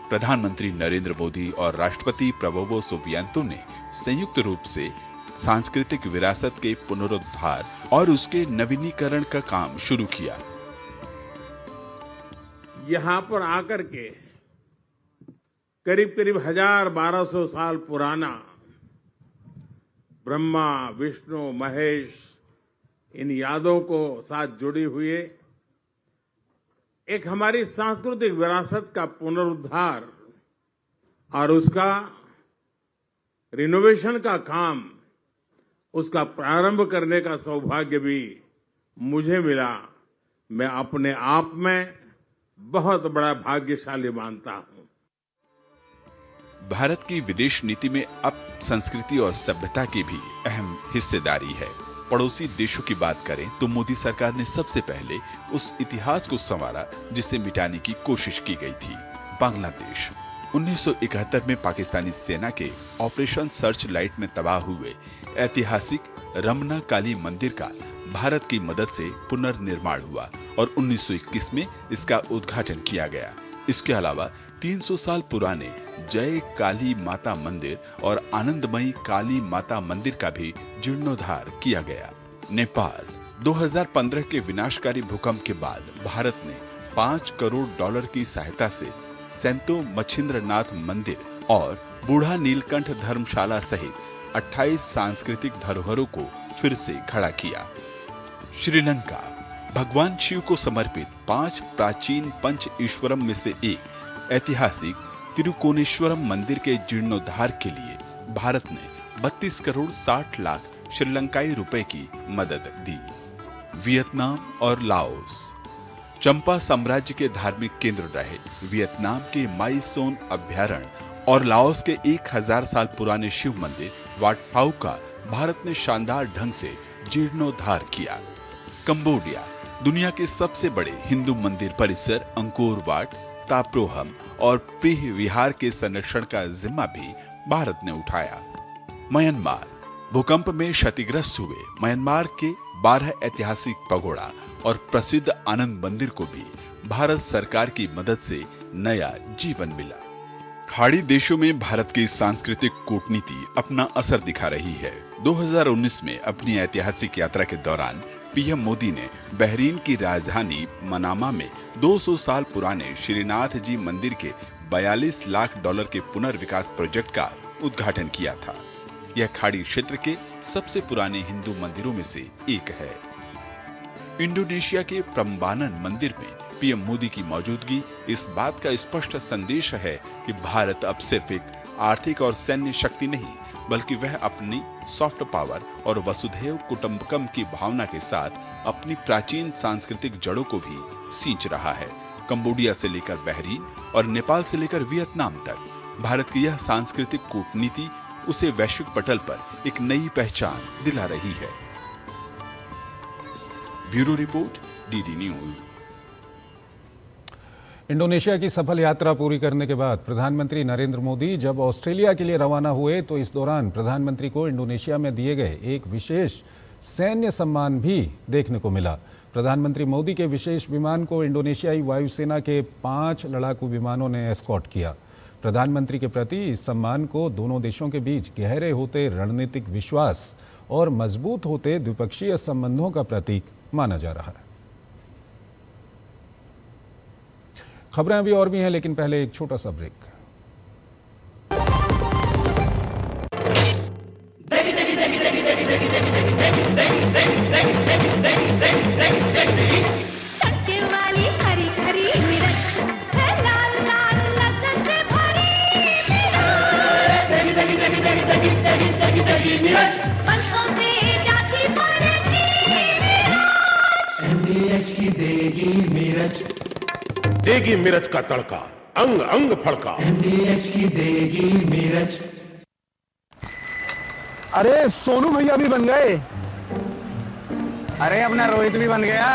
प्रधानमंत्री नरेंद्र मोदी और राष्ट्रपति प्रबोवो सुबियांतो ने संयुक्त रूप से सांस्कृतिक विरासत के पुनरुद्धार और उसके नवीनीकरण का काम शुरू किया। यहाँ पर आकर के करीब 1000-1200 साल पुराना ब्रह्मा, विष्णु, महेश इन यादों को साथ जुड़ी हुई एक हमारी सांस्कृतिक विरासत का पुनरुद्धार और उसका रिनोवेशन का काम, उसका प्रारंभ करने का सौभाग्य भी मुझे मिला। मैं अपने आप में बहुत बड़ा भाग्यशाली मानता हूं। भारत की विदेश नीति में अब संस्कृति और सभ्यता की भी अहम हिस्सेदारी है। पड़ोसी देशों की बात करें तो मोदी सरकार ने सबसे पहले उस इतिहास को संवारा जिसे मिटाने की कोशिश की गई थी। बांग्लादेश 1971 में पाकिस्तानी सेना के ऑपरेशन सर्च लाइट में तबाह हुए ऐतिहासिक रमना काली मंदिर का भारत की मदद से पुनर्निर्माण हुआ और 1921 में इसका उद्घाटन किया गया। इसके अलावा 300 साल पुराने जय काली माता मंदिर और आनंदमयी काली माता मंदिर का भी जीर्णोद्धार किया गया। नेपाल 2015 के विनाशकारी भूकंप के बाद भारत ने $5 करोड़ की सहायता से सेंतो मच्छिंद्रनाथ मंदिर और बूढ़ा नीलकंठ धर्मशाला सहित 28 सांस्कृतिक धरोहरों को फिर से खड़ा किया। श्रीलंका भगवान शिव को समर्पित 5 प्राचीन पंच ईश्वरम में से एक ऐतिहासिक तिरुकोणेश्वरम मंदिर के जीर्णोद्धार के लिए भारत ने 32 करोड़ 60 लाख श्रीलंकाई रुपए की मदद दी। वियतनाम और लाओस चंपा साम्राज्य के धार्मिक केंद्र रहे वियतनाम के माई सोन अभ्यारण्य और लाओस के 1000 साल पुराने शिव मंदिर वाट पाउ का भारत ने शानदार ढंग से जीर्णोद्धार किया। कंबोडिया दुनिया के सबसे बड़े हिंदू मंदिर परिसर अंकोर वाट, ताप्रोहम और प्रीह विहार के संरक्षण का जिम्मा भी भारत ने उठाया। म्यांमार भूकंप में क्षतिग्रस्त हुए म्यांमार के 12 ऐतिहासिक पगोड़ा और प्रसिद्ध आनंद मंदिर को भी भारत सरकार की मदद से नया जीवन मिला। खाड़ी देशों में भारत की सांस्कृतिक कूटनीति अपना असर दिखा रही है। 2019 में अपनी ऐतिहासिक यात्रा के दौरान पीएम मोदी ने बहरीन की राजधानी मनामा में 200 साल पुराने श्रीनाथ जी मंदिर के $42 लाख के पुनर्विकास प्रोजेक्ट का उद्घाटन किया था। यह खाड़ी क्षेत्र के सबसे पुराने हिंदू मंदिरों में से एक है। इंडोनेशिया के प्रम्बानन मंदिर में पीएम मोदी की मौजूदगी इस बात का स्पष्ट संदेश है कि भारत अब सिर्फ एक आर्थिक और सैन्य शक्ति नहीं, बल्कि वह अपनी सॉफ्ट पावर और वसुधैव कुटुंबकम की भावना के साथ अपनी प्राचीन सांस्कृतिक जड़ों को भी सींच रहा है। कंबोडिया से लेकर बहरीन और नेपाल से लेकर वियतनाम तक भारत की यह सांस्कृतिक कूटनीति उसे वैश्विक पटल पर एक नई पहचान दिला रही है। Bureau report, DD news. Indonesia की सफल यात्रा पूरी करने के बाद प्रधानमंत्री नरेंद्र मोदी जब ऑस्ट्रेलिया के लिए रवाना हुए तो इस दौरान प्रधानमंत्री को इंडोनेशिया में दिए गए एक विशेष सैन्य सम्मान भी देखने को मिला। प्रधानमंत्री मोदी के विशेष विमान को इंडोनेशियाई वायुसेना के 5 लड़ाकू विमानों ने एस्कॉर्ट किया। प्रधानमंत्री के प्रति इस सम्मान को दोनों देशों के बीच गहरे होते रणनीतिक विश्वास और मजबूत होते द्विपक्षीय संबंधों का प्रतीक माना जा रहा है। खबरें अभी और भी हैं, लेकिन पहले एक छोटा सा ब्रेक। देगी मिर्च का तड़का, अंग अंग फड़का। MDH की देगी मिर्च। अरे सोनू भैया भी बन गए। अरे अपना रोहित भी बन गया।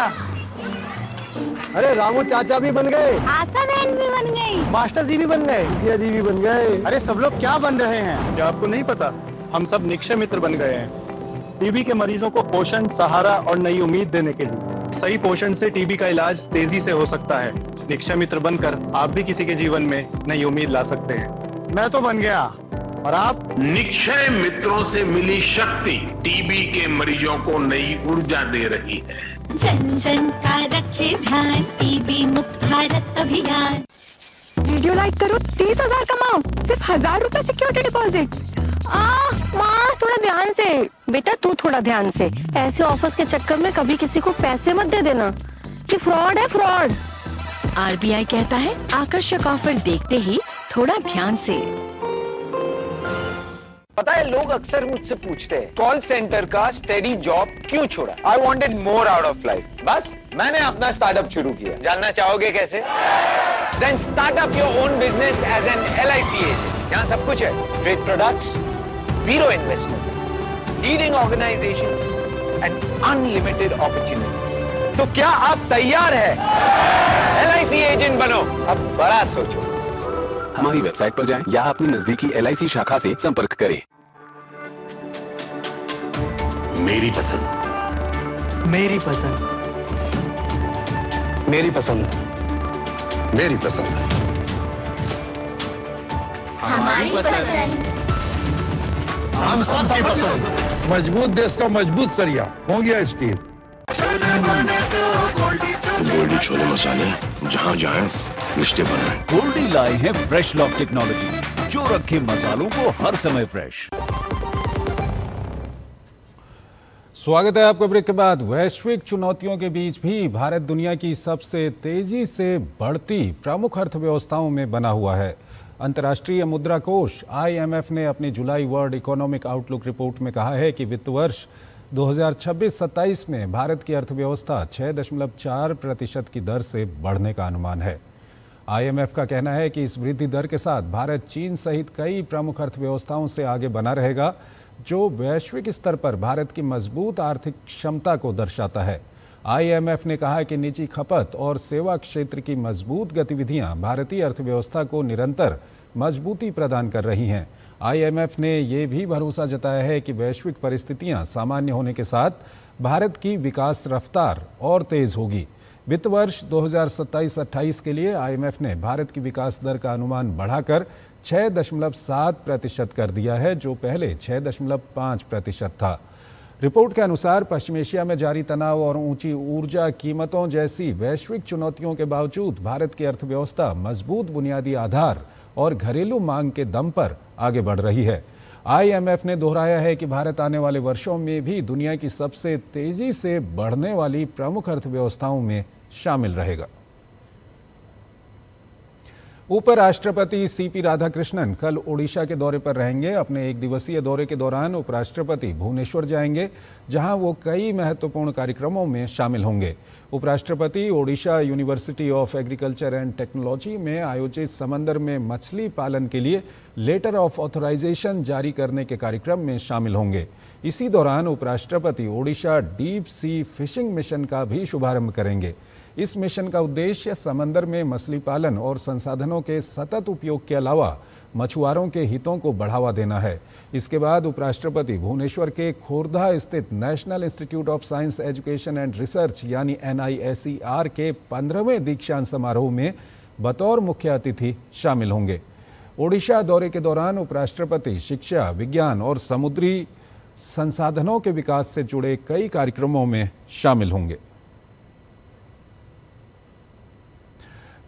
अरे रामू चाचा भी बन गए। आशा बहन भी बन गई। मास्टर जी भी बन गए। मुखिया जी भी बन गए। अरे सब लोग क्या बन रहे हैं? क्या आपको नहीं पता? हम सब निक्षय मित्र बन गए हैं। टीबी के मरीजों को पोषण, सहारा और नई उम्मीद देने के लिए। सही पोषण से टीबी का इलाज तेजी से हो सकता है। निक्षय मित्र बनकर आप भी किसी के जीवन में नई उम्मीद ला सकते हैं। मैं तो बन गया, और आप? निक्षय मित्रों से मिली शक्ति टीबी के मरीजों को नई ऊर्जा दे रही है। जन जन का रखे ध्यान, टीबी मुक्त भारत अभियान। वीडियो लाइक करो, 30,000 कमाओ, सिर्फ 1,000 रुपए सिक्योरिटी डिपॉजिट। माँ थोड़ा ध्यान से। बेटा तू थोड़ा ध्यान से। ऐसे ऑफर्स के चक्कर में कभी किसी को पैसे मत दे देना, ये फ्रॉड है, फ्रॉड। आरबीआई कहता है आकर्षक ऑफर देखते ही थोड़ा ध्यान से। पता है लोग अक्सर मुझसे पूछते हैं कॉल सेंटर का स्टेडी जॉब क्यों छोड़ा? I wanted more out of life. बस मैंने अपना स्टार्टअप शुरू किया। जानना चाहोगे कैसे? Then start up your own business as an LIC agent. यहाँ सब कुछ है, great products, zero investment, leading organisation and unlimited opportunities. तो क्या आप तैयार है? LIC एजेंट बनो, अब बड़ा सोचो। हमारी वेबसाइट पर जाएं या अपनी नजदीकी LIC शाखा से संपर्क करें। मेरी पसंद मेरी पसंद। मेरी पसंद। मेरी पसंद। हमारी पसंद। हम सबकी पसंद। मजबूत देश का मजबूत सरिया मोंगिया स्टील। गोल्डी छोले मसाले जहाँ जाए रिश्ते बनाए। गोल्डी लाए हैं फ्रेश लॉक टेक्नोलॉजी जो रखे मसालों को हर समय फ्रेश। स्वागत है आपका ब्रेक के बाद। वैश्विक चुनौतियों के बीच भी भारत दुनिया की सबसे तेजी से बढ़ती प्रमुख अर्थव्यवस्थाओं में बना हुआ है। अंतर्राष्ट्रीय मुद्रा कोष IMF ने अपनी जुलाई वर्ल्ड इकोनॉमिक आउटलुक रिपोर्ट में कहा है कि वित्त वर्ष 2026-27 में भारत की अर्थव्यवस्था 6.4% की दर से बढ़ने का अनुमान है। IMF का कहना है कि इस वृद्धि दर के साथ भारत चीन सहित कई प्रमुख अर्थव्यवस्थाओं से आगे बना रहेगा, जो वैश्विक स्तर पर भारत की मजबूत आर्थिक क्षमता को दर्शाता है। IMF ने कहा कि निजी खपत और सेवा क्षेत्र की मजबूत गतिविधियां भारतीय अर्थव्यवस्था को निरंतर मजबूती प्रदान कर रही हैं। IMF ने यह भी भरोसा जताया है कि वैश्विक परिस्थितियां सामान्य होने के साथ भारत की विकास रफ्तार और तेज होगी। वित्त वर्ष 2027-28 के लिए IMF ने भारत की विकास दर का अनुमान बढ़ाकर 6.7% कर दिया है, जो पहले 6.5% था। रिपोर्ट के अनुसार पश्चिम एशिया में जारी तनाव और ऊंची ऊर्जा कीमतों जैसी वैश्विक चुनौतियों के बावजूद भारत की अर्थव्यवस्था मजबूत बुनियादी आधार और घरेलू मांग के दम पर आगे बढ़ रही है। IMF ने दोहराया है कि भारत आने वाले वर्षों में भी दुनिया की सबसे तेजी से बढ़ने वाली प्रमुख अर्थव्यवस्थाओं में शामिल रहेगा। उपराष्ट्रपति CP राधाकृष्णन कल ओडिशा के दौरे पर रहेंगे। अपने एक दिवसीय दौरे के दौरान उपराष्ट्रपति भुवनेश्वर जाएंगे, जहां वो कई महत्वपूर्ण कार्यक्रमों में शामिल होंगे। उपराष्ट्रपति Odisha university of agriculture and technology में आयोजित समंदर में मछली पालन के लिए लेटर ऑफ ऑथराइजेशन जारी करने के कार्यक्रम में शामिल होंगे। इसी दौरान उपराष्ट्रपति Odisha deep sea fishing mission का भी शुभारंभ करेंगे। इस मिशन का उद्देश्य समंदर में मछली पालन और संसाधनों के सतत उपयोग के अलावा मछुआरों के हितों को बढ़ावा देना है। इसके बाद उपराष्ट्रपति भुवनेश्वर के खोर्धा स्थित national institute of science education and research यानी NISER के 15वें दीक्षांत समारोह में बतौर मुख्य अतिथि शामिल होंगे। ओडिशा दौरे के दौरान उपराष्ट्रपति शिक्षा, विज्ञान और समुद्री संसाधनों के विकास से जुड़े कई कार्यक्रमों में शामिल होंगे।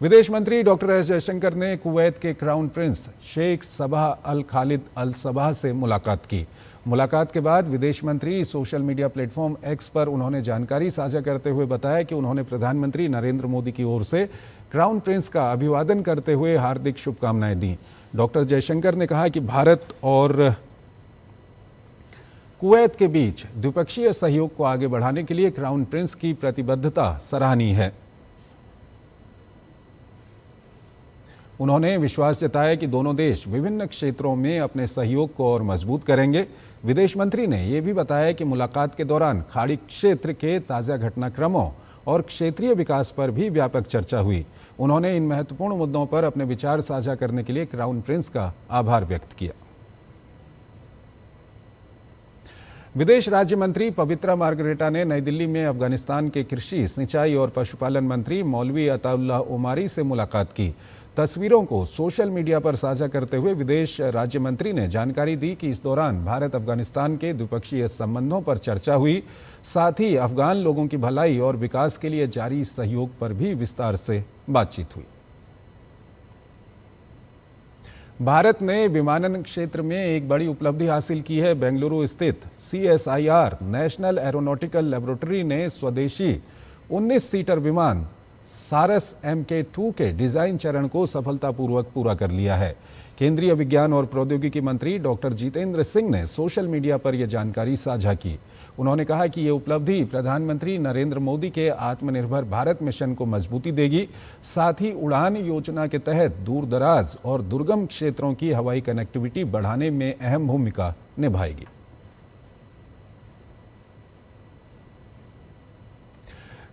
विदेश मंत्री डॉक्टर एस जयशंकर ने कुवैत के क्राउन प्रिंस शेख सबा अल खालिद अल सबा से मुलाकात की। मुलाकात के बाद विदेश मंत्री सोशल मीडिया प्लेटफॉर्म X पर उन्होंने जानकारी साझा करते हुए बताया कि उन्होंने प्रधानमंत्री नरेंद्र मोदी की ओर से क्राउन प्रिंस का अभिवादन करते हुए हार्दिक शुभकामनाएं दी। डॉक्टर जयशंकर ने कहा कि भारत और कुवैत के बीच द्विपक्षीय सहयोग को आगे बढ़ाने के लिए क्राउन प्रिंस की प्रतिबद्धता सराहनीय है। उन्होंने विश्वास जताया कि दोनों देश विभिन्न क्षेत्रों में अपने सहयोग को और मजबूत करेंगे। विदेश मंत्री ने यह भी बताया कि मुलाकात के दौरान खाड़ी क्षेत्र के ताज़ा घटनाक्रमों और क्षेत्रीय विकास पर भी व्यापक चर्चा हुई। उन्होंने इन महत्वपूर्ण मुद्दों पर अपने विचार साझा करने के लिए क्राउन प्रिंस का आभार व्यक्त किया। विदेश राज्य मंत्री पवित्रा मार्गरेटा ने नई दिल्ली में अफगानिस्तान के कृषि, सिंचाई और पशुपालन मंत्री मौलवी अताउल्लाह उमारी से मुलाकात की। तस्वीरों को सोशल मीडिया पर साझा करते हुए विदेश राज्य मंत्री ने जानकारी दी कि इस दौरान भारत अफगानिस्तान के द्विपक्षीय संबंधों पर चर्चा हुई। साथ ही अफगान लोगों की भलाई और विकास के लिए जारी सहयोग पर भी विस्तार से बातचीत हुई। भारत ने विमानन क्षेत्र में एक बड़ी उपलब्धि हासिल की है। बेंगलुरु स्थित CSIR नेशनल एरोनॉटिकल लेबोरेटरी ने स्वदेशी 19 सीटर विमान सारस MK2 के डिजाइन चरण को सफलतापूर्वक पूरा कर लिया है। केंद्रीय विज्ञान और प्रौद्योगिकी मंत्री डॉक्टर जितेंद्र सिंह ने सोशल मीडिया पर यह जानकारी साझा की। उन्होंने कहा कि ये उपलब्धि प्रधानमंत्री नरेंद्र मोदी के आत्मनिर्भर भारत मिशन को मजबूती देगी। साथ ही उड़ान योजना के तहत दूर दराज और दुर्गम क्षेत्रों की हवाई कनेक्टिविटी बढ़ाने में अहम भूमिका निभाएगी।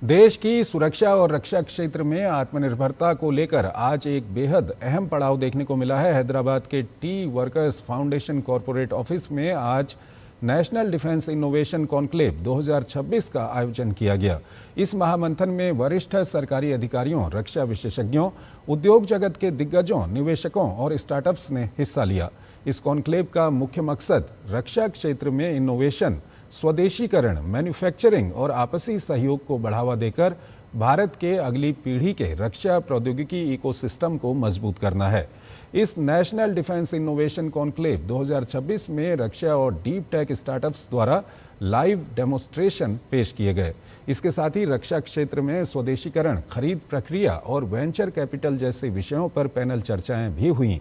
देश की सुरक्षा और रक्षा क्षेत्र में आत्मनिर्भरता को लेकर आज एक बेहद अहम पड़ाव देखने को मिला है। हैदराबाद के T workers foundation corporate office में आज नेशनल डिफेंस इनोवेशन कॉन्क्लेव 2026 का आयोजन किया गया। इस महामंथन में वरिष्ठ सरकारी अधिकारियों, रक्षा विशेषज्ञों, उद्योग जगत के दिग्गजों, निवेशकों और स्टार्टअप्स ने हिस्सा लिया। इस कॉन्क्लेव का मुख्य मकसद रक्षा क्षेत्र में इनोवेशन, स्वदेशीकरण, मैन्युफैक्चरिंग और आपसी सहयोग को बढ़ावा देकर भारत के अगली पीढ़ी के रक्षा प्रौद्योगिकी इकोसिस्टम को मजबूत करना है। इस नेशनल डिफेंस इनोवेशन कॉन्क्लेव 2026 में रक्षा और डीप टेक स्टार्टअप्स द्वारा लाइव डेमोन्स्ट्रेशन पेश किए गए। इसके साथ ही रक्षा क्षेत्र में स्वदेशीकरण, खरीद प्रक्रिया और वेंचर कैपिटल जैसे विषयों पर पैनल चर्चाएं भी हुईं।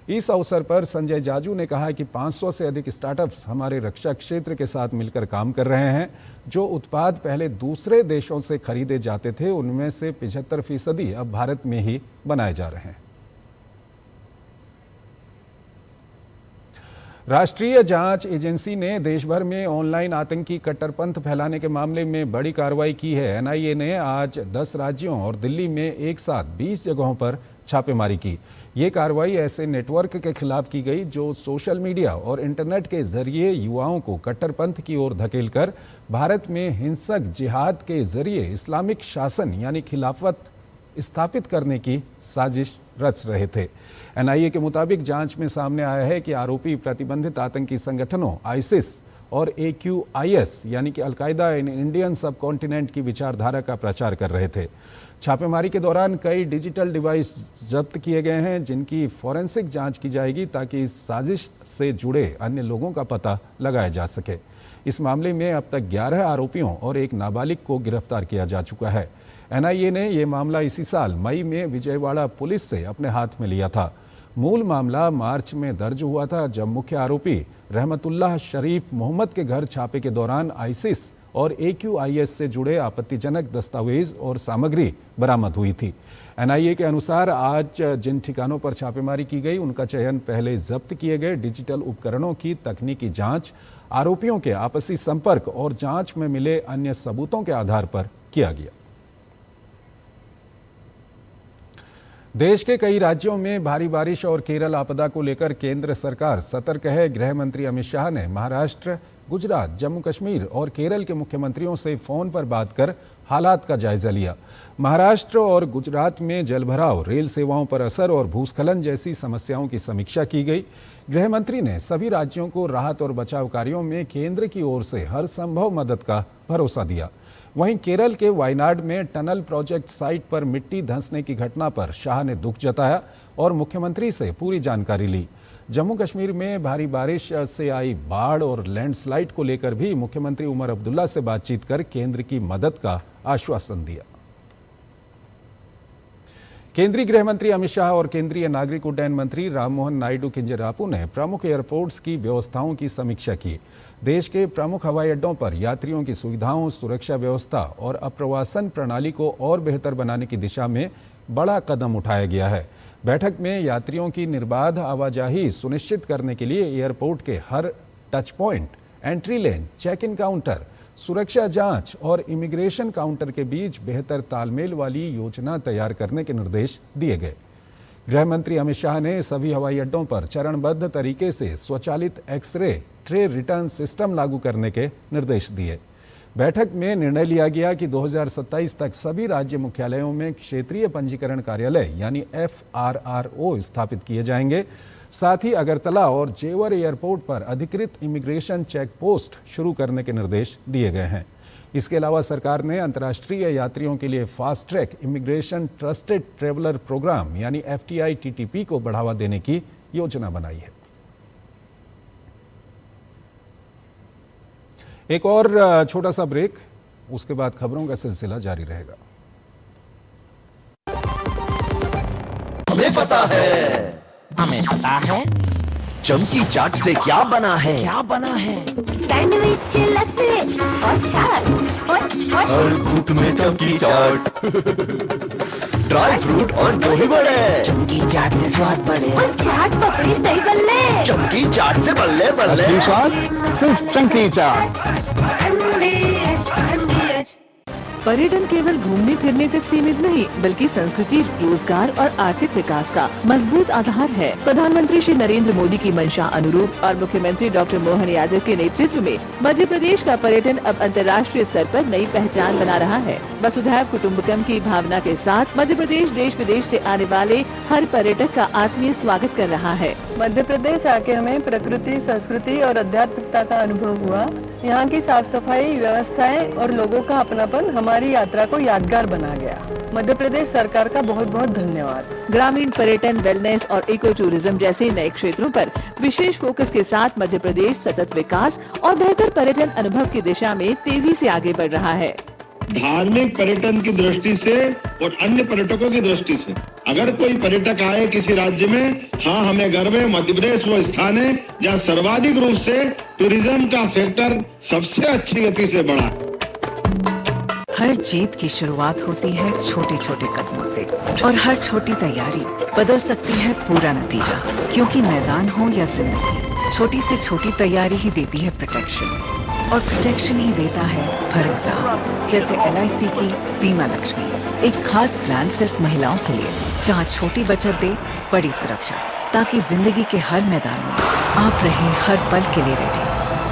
इस अवसर पर संजय जाजू ने कहा कि 500 से अधिक स्टार्टअप्स हमारे रक्षा क्षेत्र के साथ मिलकर काम कर रहे हैं। जो उत्पाद पहले दूसरे देशों से खरीदे जाते थे, उनमें से 75% अब भारत में ही बनाए जा रहे हैं। राष्ट्रीय जांच एजेंसी ने देश भर में ऑनलाइन आतंकी कट्टरपंथ फैलाने के मामले में बड़ी कार्रवाई की है। एनआईए ने आज 10 राज्यों और दिल्ली में एक साथ 20 जगहों पर छापेमारी की। ये कार्रवाई ऐसे नेटवर्क के खिलाफ की गई जो सोशल मीडिया और इंटरनेट के जरिए युवाओं को कट्टरपंथ की ओर धकेलकर भारत में हिंसक जिहाद के जरिए इस्लामिक शासन यानी खिलाफत स्थापित करने की साजिश रच रहे थे। एनआईए के मुताबिक जांच में सामने आया है कि आरोपी प्रतिबंधित आतंकी संगठनों आईसिस और AQIS यानी कि अलकायदा इन इंडियन सब कॉन्टिनेंट की विचारधारा का प्रचार कर रहे थे। छापेमारी के दौरान कई डिजिटल डिवाइस जब्त किए गए हैं, जिनकी फॉरेंसिक जांच की जाएगी ताकि इस साजिश से जुड़े अन्य लोगों का पता लगाया जा सके। इस मामले में अब तक 11 आरोपियों और एक नाबालिग को गिरफ्तार किया जा चुका है। एनआईए ने यह मामला इसी साल मई में विजयवाड़ा पुलिस से अपने हाथ में लिया था। मूल मामला मार्च में दर्ज हुआ था, जब मुख्य आरोपी रहमतुल्लाह शरीफ मोहम्मद के घर छापे के दौरान आईसिस और AQIS से जुड़े आपत्तिजनक दस्तावेज और सामग्री बरामद हुई थी। एनआईए के अनुसार आज जिन ठिकानों पर छापेमारी की गई, उनका चयन पहले जब्त किए गए डिजिटल उपकरणों की तकनीकी जांच, आरोपियों के आपसी संपर्क और जांच में मिले अन्य सबूतों के आधार पर किया गया। देश के कई राज्यों में भारी बारिश और केरल आपदा को लेकर केंद्र सरकार सतर्क है। गृह मंत्री अमित शाह ने महाराष्ट्र, गुजरात, जम्मू कश्मीर और केरल के मुख्यमंत्रियों से फोन पर बात कर हालात का जायजा लिया। महाराष्ट्र और गुजरात में जलभराव, रेल सेवाओं पर असर और भूस्खलन जैसी समस्याओं की समीक्षा की गई। गृह मंत्री ने सभी राज्यों को राहत और बचाव कार्यों में केंद्र की ओर से हर संभव मदद का भरोसा दिया। वहीं केरल के वायनाड में टनल प्रोजेक्ट साइट पर मिट्टी धंसने की घटना पर शाह ने दुख जताया और मुख्यमंत्री से पूरी जानकारी ली। जम्मू कश्मीर में भारी बारिश से आई बाढ़ और लैंडस्लाइड को लेकर भी मुख्यमंत्री उमर अब्दुल्ला से बातचीत कर केंद्र की मदद का आश्वासन दिया। केंद्रीय गृह मंत्री अमित शाह और केंद्रीय नागरिक उड्डयन मंत्री राममोहन नायडू किंजरापू ने प्रमुख एयरपोर्ट्स की व्यवस्थाओं की समीक्षा की। देश के प्रमुख हवाई अड्डों पर यात्रियों की सुविधाओं, सुरक्षा व्यवस्था और अप्रवासन प्रणाली को और बेहतर बनाने की दिशा में बड़ा कदम उठाया गया है। बैठक में यात्रियों की निर्बाध आवाजाही सुनिश्चित करने के लिए एयरपोर्ट के हर touch point, entry lane, check in counter, सुरक्षा जांच और इमिग्रेशन काउंटर के बीच बेहतर तालमेल वाली योजना तैयार करने के निर्देश दिए गए। गृह मंत्री अमित शाह ने सभी हवाई अड्डों पर चरणबद्ध तरीके से स्वचालित एक्सरे ट्रे रिटर्न सिस्टम लागू करने के निर्देश दिए। बैठक में निर्णय लिया गया कि 2027 तक सभी राज्य मुख्यालयों में क्षेत्रीय पंजीकरण कार्यालय यानी FRRO स्थापित किए जाएंगे। साथ ही अगरतला और जेवर एयरपोर्ट पर अधिकृत इमिग्रेशन चेक पोस्ट शुरू करने के निर्देश दिए गए हैं। इसके अलावा सरकार ने अंतर्राष्ट्रीय यात्रियों के लिए fast track immigration trusted traveller programme यानी FTI-TTP को बढ़ावा देने की योजना बनाई है। एक और छोटा सा ब्रेक, उसके बाद खबरों का सिलसिला जारी रहेगा। हमें पता है चमकी चाट से क्या बना है, सैंडविच, लस्सी और छाछ और हर घूंट में चमकी चाट, ड्राई फ्रूट और दही बड़े, चमकी चाट से स्वाद बढ़े और चाट पपड़ी सही बल्ले, चमकी चाट से बल्ले बल्ले, स्वाद सिर्फ चमकी चाट। पर्यटन केवल घूमने फिरने तक सीमित नहीं बल्कि संस्कृति, रोजगार और आर्थिक विकास का मजबूत आधार है। प्रधानमंत्री श्री नरेंद्र मोदी की मंशा अनुरूप और मुख्यमंत्री डॉक्टर मोहन यादव के नेतृत्व में मध्य प्रदेश का पर्यटन अब अंतर्राष्ट्रीय स्तर पर नई पहचान बना रहा है। वसुधैव कुटुम्बकम की भावना के साथ मध्य प्रदेश देश विदेश से आने वाले हर पर्यटक का आत्मीय स्वागत कर रहा है। मध्य प्रदेश आके हमें प्रकृति, संस्कृति और आध्यात्मिकता का अनुभव हुआ। यहाँ की साफ सफाई, व्यवस्थाएं और लोगों का अपनापन हमारी यात्रा को यादगार बना गया। मध्य प्रदेश सरकार का बहुत बहुत धन्यवाद। ग्रामीण पर्यटन, वेलनेस और इको टूरिज्म जैसे नए क्षेत्रों पर विशेष फोकस के साथ मध्य प्रदेश सतत विकास और बेहतर पर्यटन अनुभव की दिशा में तेजी से आगे बढ़ रहा है। धार्मिक पर्यटन की दृष्टि से और अन्य पर्यटकों की दृष्टि से अगर कोई पर्यटक आए किसी राज्य में, हाँ हमें गर्व है मध्य प्रदेश वो स्थान है जहाँ सर्वाधिक रूप से टूरिज्म का सेक्टर सबसे अच्छी गति से बढ़ा। हर जीत की शुरुआत होती है छोटे छोटे कदमों से और हर छोटी तैयारी बदल सकती है पूरा नतीजा। क्योंकि मैदान हो या जिंदगी, छोटी से छोटी तैयारी ही देती है प्रोटेक्शन और प्रोटेक्शन ही देता है भरोसा। जैसे LIC की बीमा लक्ष्मी, एक खास प्लान सिर्फ महिलाओं के लिए जहां छोटी बचत दे बड़ी सुरक्षा, ताकि जिंदगी के हर मैदान में आप रहें हर पल के लिए रेडी।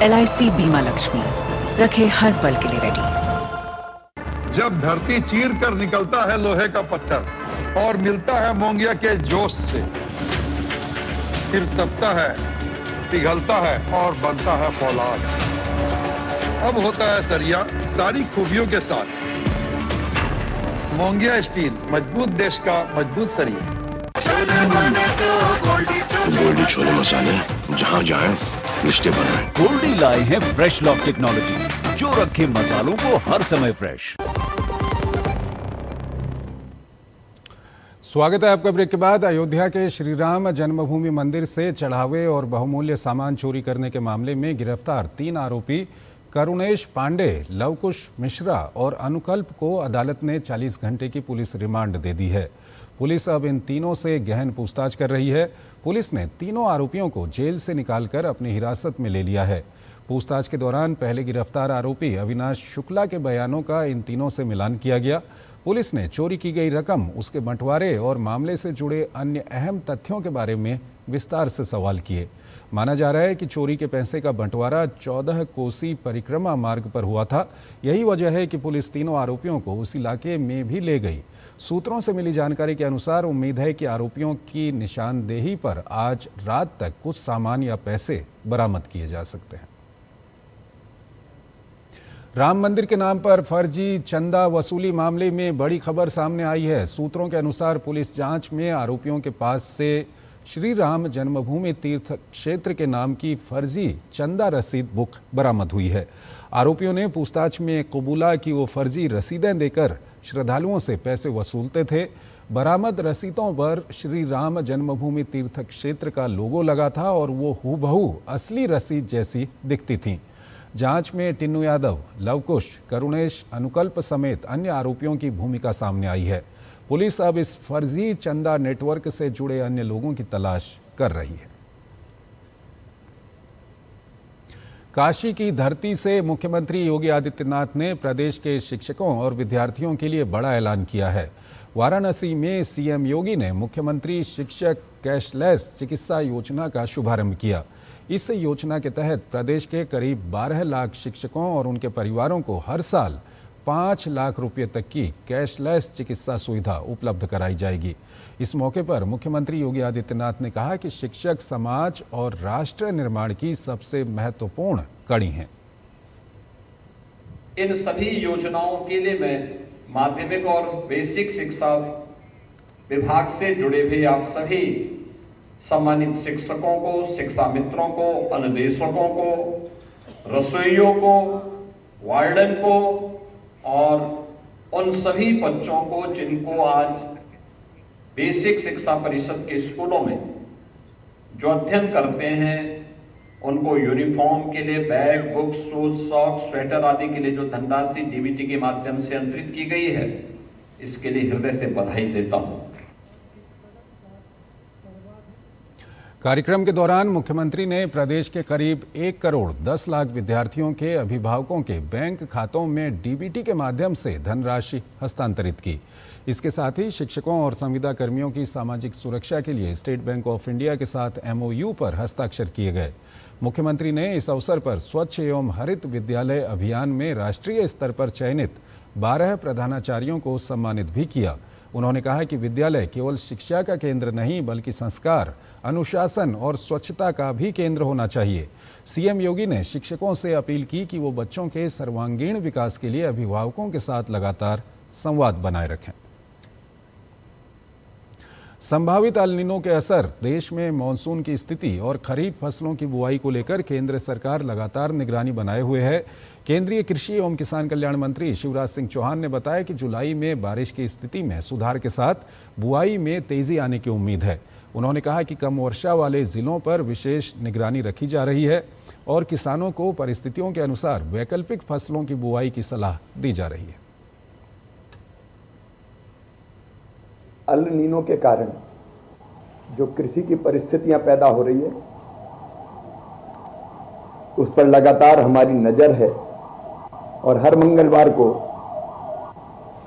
LIC बीमा लक्ष्मी, रखे हर पल के लिए रेडी। जब धरती चीर कर निकलता है लोहे का पत्थर और मिलता है मोंगिया के जोश से, फिर तपता है, पिघलता है और बनता है फौलाद। अब होता है सरिया सारी खूबियों के साथ। मोंगिया स्टील, मजबूत देश का मजबूत सरिया। गोल्डी छोले मसाले, जहाँ जाए रिश्ते बनाए। गोल्डी लाए हैं फ्रेश लॉक टेक्नोलॉजी, जो रखे मसालों को हर समय फ्रेश। स्वागत है आपका ब्रेक के बाद। अयोध्या के श्री राम जन्मभूमि मंदिर से चढ़ावे और बहुमूल्य सामान चोरी करने के मामले में गिरफ्तार 3 आरोपी करुणेश पांडे, लवकुश मिश्रा और अनुकल्प को अदालत ने 40 घंटे की पुलिस रिमांड दे दी है। पुलिस अब इन तीनों से गहन पूछताछ कर रही है। पुलिस ने तीनों आरोपियों को जेल से निकालकर अपनी हिरासत में ले लिया है। पूछताछ के दौरान पहले गिरफ्तार आरोपी अविनाश शुक्ला के बयानों का इन तीनों से मिलान किया गया। पुलिस ने चोरी की गई रकम, उसके बंटवारे और मामले से जुड़े अन्य अहम तथ्यों के बारे में विस्तार से सवाल किए। माना जा रहा है कि चोरी के पैसे का बंटवारा 14 कोसी परिक्रमा मार्ग पर हुआ था। यही वजह है कि पुलिस तीनों आरोपियों को उस इलाके में भी ले गई। सूत्रों से मिली जानकारी के अनुसार उम्मीद है कि आरोपियों की निशानदेही पर आज रात तक कुछ सामान या पैसे बरामद किए जा सकते हैं। राम मंदिर के नाम पर फर्जी चंदा वसूली मामले में बड़ी खबर सामने आई है। सूत्रों के अनुसार पुलिस जांच में आरोपियों के पास से श्री राम जन्मभूमि तीर्थ क्षेत्र के नाम की फर्जी चंदा रसीद बुक बरामद हुई है। आरोपियों ने पूछताछ में कबूला कि वो फर्जी रसीदें देकर श्रद्धालुओं से पैसे वसूलते थे। बरामद रसीदों पर श्री राम जन्मभूमि तीर्थ क्षेत्र का लोगो लगा था और वो हूबहू असली रसीद जैसी दिखती थीं। जांच में टिन्नू यादव, लवकुश, करुणेश, अनुकल्प समेत अन्य आरोपियों की भूमिका सामने आई है। पुलिस अब इस फर्जी चंदा नेटवर्क से जुड़े अन्य लोगों की तलाश कर रही है। काशी की धरती से मुख्यमंत्री योगी आदित्यनाथ ने प्रदेश के शिक्षकों और विद्यार्थियों के लिए बड़ा ऐलान किया है। वाराणसी में सीएम योगी ने मुख्यमंत्री शिक्षक कैशलेस चिकित्सा योजना का शुभारंभ किया। इस योजना के तहत प्रदेश के करीब 12 लाख शिक्षकों और उनके परिवारों को हर साल 5 लाख रुपये तक की कैशलेस चिकित्सा सुविधा उपलब्ध कराई जाएगी। इस मौके पर मुख्यमंत्री योगी आदित्यनाथ ने कहा कि शिक्षक समाज और राष्ट्र निर्माण की सबसे महत्वपूर्ण कड़ी हैं। इन सभी योजनाओं के लिए मैं माध्यमिक और बेसिक शिक्षा विभाग से जुड़े हुए आप सभी सम्मानित शिक्षकों को, शिक्षा मित्रों को, अनुदेशकों को, रसोइयों को, वार्डन को और उन सभी बच्चों को जिनको आज बेसिक शिक्षा परिषद के स्कूलों में जो अध्ययन करते हैं, उनको यूनिफॉर्म के लिए bag, books, shoes, socks, sweater आदि के लिए जो धनराशि डीबीटी के माध्यम से अंतरित की गई है, इसके लिए हृदय से बधाई देता हूं। कार्यक्रम के दौरान मुख्यमंत्री ने प्रदेश के करीब 1 करोड़ 10 लाख विद्यार्थियों के अभिभावकों के बैंक खातों में डीबीटी के माध्यम से धनराशि हस्तांतरित की। इसके साथ ही शिक्षकों और संविदा कर्मियों की सामाजिक सुरक्षा के लिए स्टेट बैंक ऑफ इंडिया के साथ MOU पर हस्ताक्षर किए गए। मुख्यमंत्री ने इस अवसर पर स्वच्छ एवं हरित विद्यालय अभियान में राष्ट्रीय स्तर पर चयनित 12 प्रधानाचार्यों को सम्मानित भी किया। उन्होंने कहा कि विद्यालय केवल शिक्षा का केंद्र नहीं बल्कि संस्कार, अनुशासन और स्वच्छता का भी केंद्र होना चाहिए। सीएम योगी ने शिक्षकों से अपील की कि वो बच्चों के सर्वांगीण विकास के लिए अभिभावकों के साथ लगातार संवाद बनाए रखें। संभावित एल नीनो के असर, देश में मानसून की स्थिति और खरीफ फसलों की बुआई को लेकर केंद्र सरकार लगातार निगरानी बनाए हुए है। केंद्रीय कृषि एवं किसान कल्याण मंत्री शिवराज सिंह चौहान ने बताया कि जुलाई में बारिश की स्थिति में सुधार के साथ बुआई में तेजी आने की उम्मीद है। उन्होंने कहा कि कम वर्षा वाले जिलों पर विशेष निगरानी रखी जा रही है और किसानों को परिस्थितियों के अनुसार वैकल्पिक फसलों की बुआई की सलाह दी जा रही है। एल नीनो के कारण जो कृषि की परिस्थितियां पैदा हो रही है उस पर लगातार हमारी नजर है और हर मंगलवार को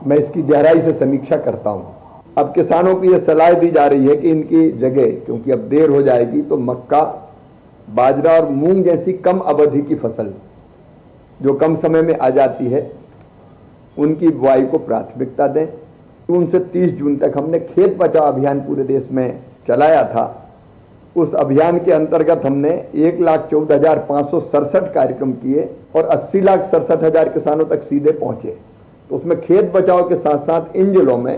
मैं इसकी गहराई से समीक्षा करता हूं। अब किसानों को यह सलाह दी जा रही है कि इनकी जगह, क्योंकि अब देर हो जाएगी, तो मक्का, बाजरा और मूंग जैसी कम अवधि की फसल जो कम समय में आ जाती है उनकी बुआई को प्राथमिकता दें। जून से 30 जून तक हमने खेत बचाओ अभियान पूरे देश में चलाया था। उस अभियान के अंतर्गत हमने 1,14,567 कार्यक्रम किए और 80,67,000 किसानों तक सीधे पहुंचे। तो उसमें खेत बचाओ के साथ साथ इन जिलों में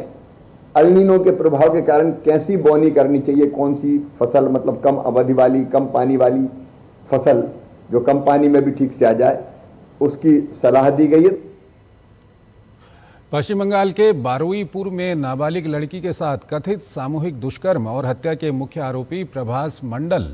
एल नीनो के प्रभाव के कारण कैसी बोनी करनी चाहिए, कौन सी फसल मतलब कम अवधि वाली, कम पानी वाली फसल जो कम पानी में भी ठीक से आ जाए, उसकी सलाह दी गई है। पश्चिम बंगाल के बारुईपुर में नाबालिग लड़की के साथ कथित सामूहिक दुष्कर्म और हत्या के मुख्य आरोपी प्रभास मंडल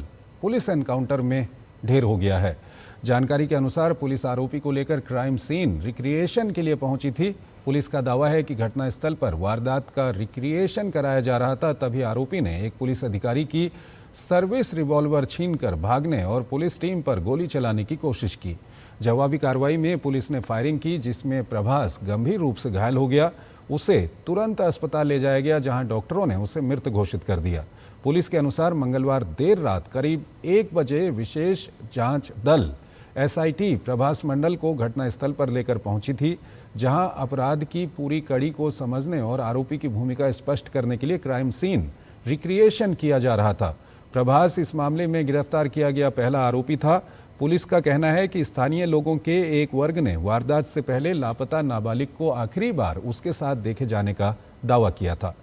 पुलिस एनकाउंटर में ढेर हो गया है। जानकारी के अनुसार पुलिस आरोपी को लेकर क्राइम सीन रिक्रिएशन के लिए पहुंची थी। पुलिस का दावा है कि घटनास्थल पर वारदात का रिक्रिएशन कराया जा रहा था, तभी आरोपी ने एक पुलिस अधिकारी की सर्विस रिवॉल्वर छीनकर भागने और पुलिस टीम पर गोली चलाने की कोशिश की। जवाबी कार्रवाई में पुलिस ने फायरिंग की, जिसमें प्रभास गंभीर रूप से घायल हो गया। उसे तुरंत अस्पताल ले जाया गया, जहां डॉक्टरों ने उसे मृत घोषित कर दिया। पुलिस के अनुसार मंगलवार देर रात करीब 1 बजे विशेष जांच दल SIT प्रभास मंडल को घटनास्थल पर लेकर पहुंची थी, जहां अपराध की पूरी कड़ी को समझने और आरोपी की भूमिका स्पष्ट करने के लिए क्राइम सीन रिक्रिएशन किया जा रहा था। प्रभास इस मामले में गिरफ्तार किया गया पहला आरोपी था। पुलिस का कहना है कि स्थानीय लोगों के एक वर्ग ने वारदात से पहले लापता नाबालिग को आखिरी बार उसके साथ देखे जाने का दावा किया था।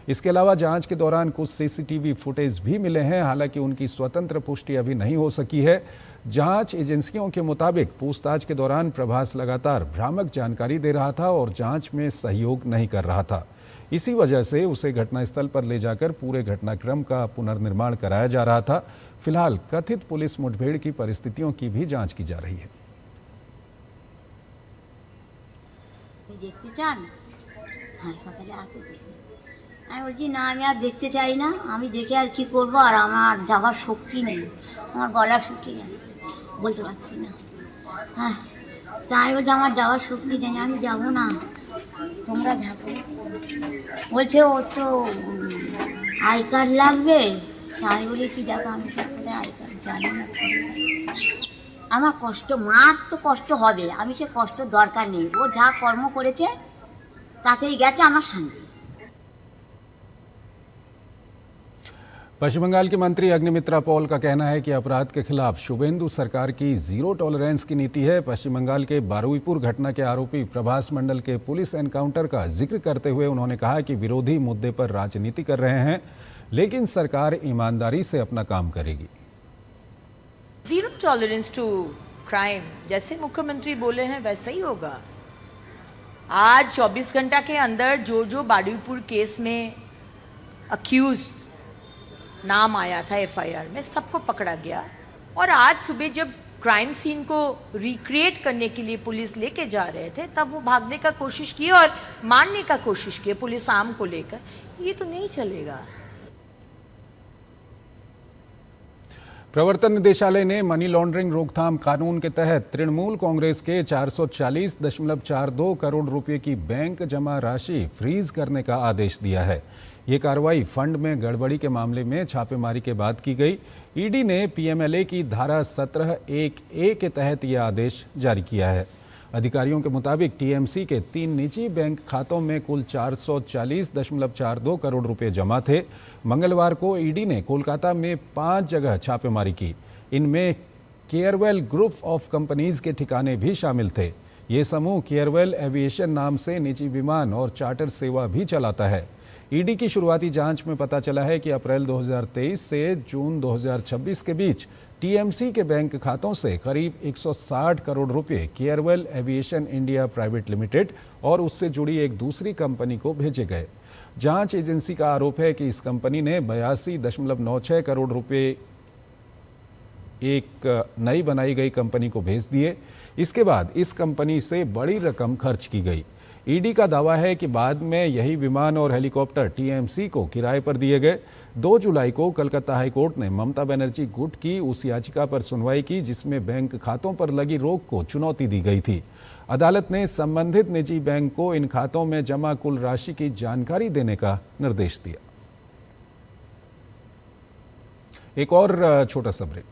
इसके अलावा जांच के दौरान कुछ CCTV फुटेज भी मिले हैं, हालांकि उनकी स्वतंत्र पुष्टि अभी नहीं हो सकी है। जांच एजेंसियों के मुताबिक पूछताछ के दौरान प्रभास लगातार भ्रामक जानकारी दे रहा था और जांच में सहयोग नहीं कर रहा था। इसी वजह से उसे घटनास्थल पर ले जाकर पूरे घटनाक्रम का पुनर्निर्माण कराया जा रहा था। फिलहाल कथित पुलिस मुठभेड़ की परिस्थितियों की भी जांच की जा रही है। দেখতে চান হাসপাতালে আছে আমি বলছি না আমি আর দেখতে চাই না, আমি দেখে আর কি করব, আর আমার যাওয়ার শক্তি নেই, আমার গলা শুকিয়ে যাচ্ছে, বলতে পারছি না। হ্যাঁ তাই বলছে আমার যাওয়ার শক্তি নেই, আমি যাব না, তোমরা যাবো। বলছে ওর তো আই কার্ড লাগবে, তাই বলে কি দেখো আমি সবটা আই কার্ড জানি না। আমার কষ্ট, মার তো কষ্ট হবে, আমি সে কষ্ট দরকার নেই, ও যা কর্ম করেছে তাতেই গেছে আমার শান্তি। पश्चिम बंगाल के मंत्री अग्निमित्रा पॉल का कहना है कि अपराध के खिलाफ शुभेंदु सरकार की जीरो टॉलरेंस की नीति है। पश्चिम बंगाल के बारुईपुर घटना के आरोपी प्रभास मंडल के पुलिस एनकाउंटर का जिक्र करते हुए उन्होंने कहा कि विरोधी मुद्दे पर राजनीति कर रहे हैं, लेकिन सरकार ईमानदारी से अपना काम करेगी। जीरो टॉलरेंस टू क्राइम जैसे मुख्यमंत्री बोले हैं वैसा ही होगा। आज 24 घंटा के अंदर जो बारुईपुर केस में अक्यूज नाम आया था FIR में, सबको पकड़ा गया। और आज सुबह जब क्राइम सीन को रिक्रिएट करने के लिए पुलिस लेके जा रहे थे, तब वो भागने का कोशिश की और मारने का कोशिश की पुलिस आर्म को लेकर। ये तो नहीं चलेगा। प्रवर्तन निदेशालय ने मनी लॉन्ड्रिंग रोकथाम कानून के तहत तृणमूल कांग्रेस के 440.42 करोड़ रुपए की बैंक जमा राशि फ्रीज करने का आदेश दिया है। ये कार्रवाई फंड में गड़बड़ी के मामले में छापेमारी के बाद की गई। ईडी ने पीएमएलए की धारा 17(1)(a) के तहत यह आदेश जारी किया है। अधिकारियों के मुताबिक टीएमसी के 3 निजी बैंक खातों में कुल 440.42 करोड़ रुपए जमा थे। मंगलवार को ईडी ने कोलकाता में 5 जगह छापेमारी की। इनमें केयरवेल ग्रुप ऑफ कंपनीज के ठिकाने भी शामिल थे। ये समूह केयरवेल एविएशन नाम से निजी विमान और चार्टर सेवा भी चलाता है। ईडी की शुरुआती जांच में पता चला है कि अप्रैल 2023 से जून 2026 के बीच टीएमसी के बैंक खातों से करीब 160 करोड़ रुपए Carewell aviation India private limited और उससे जुड़ी एक दूसरी कंपनी को भेजे गए। जांच एजेंसी का आरोप है कि इस कंपनी ने 82.96 करोड़ रुपए एक नई बनाई गई कंपनी को भेज दिए। इसके बाद इस कंपनी से बड़ी रकम खर्च की गई। ईडी का दावा है कि बाद में यही विमान और हेलीकॉप्टर टीएमसी को किराए पर दिए गए। 2 जुलाई को कलकत्ता हाईकोर्ट ने ममता बनर्जी गुट की उस याचिका पर सुनवाई की जिसमें बैंक खातों पर लगी रोक को चुनौती दी गई थी। अदालत ने संबंधित निजी बैंक को इन खातों में जमा कुल राशि की जानकारी देने का निर्देश दिया। एक और छोटा सा ब्रेक।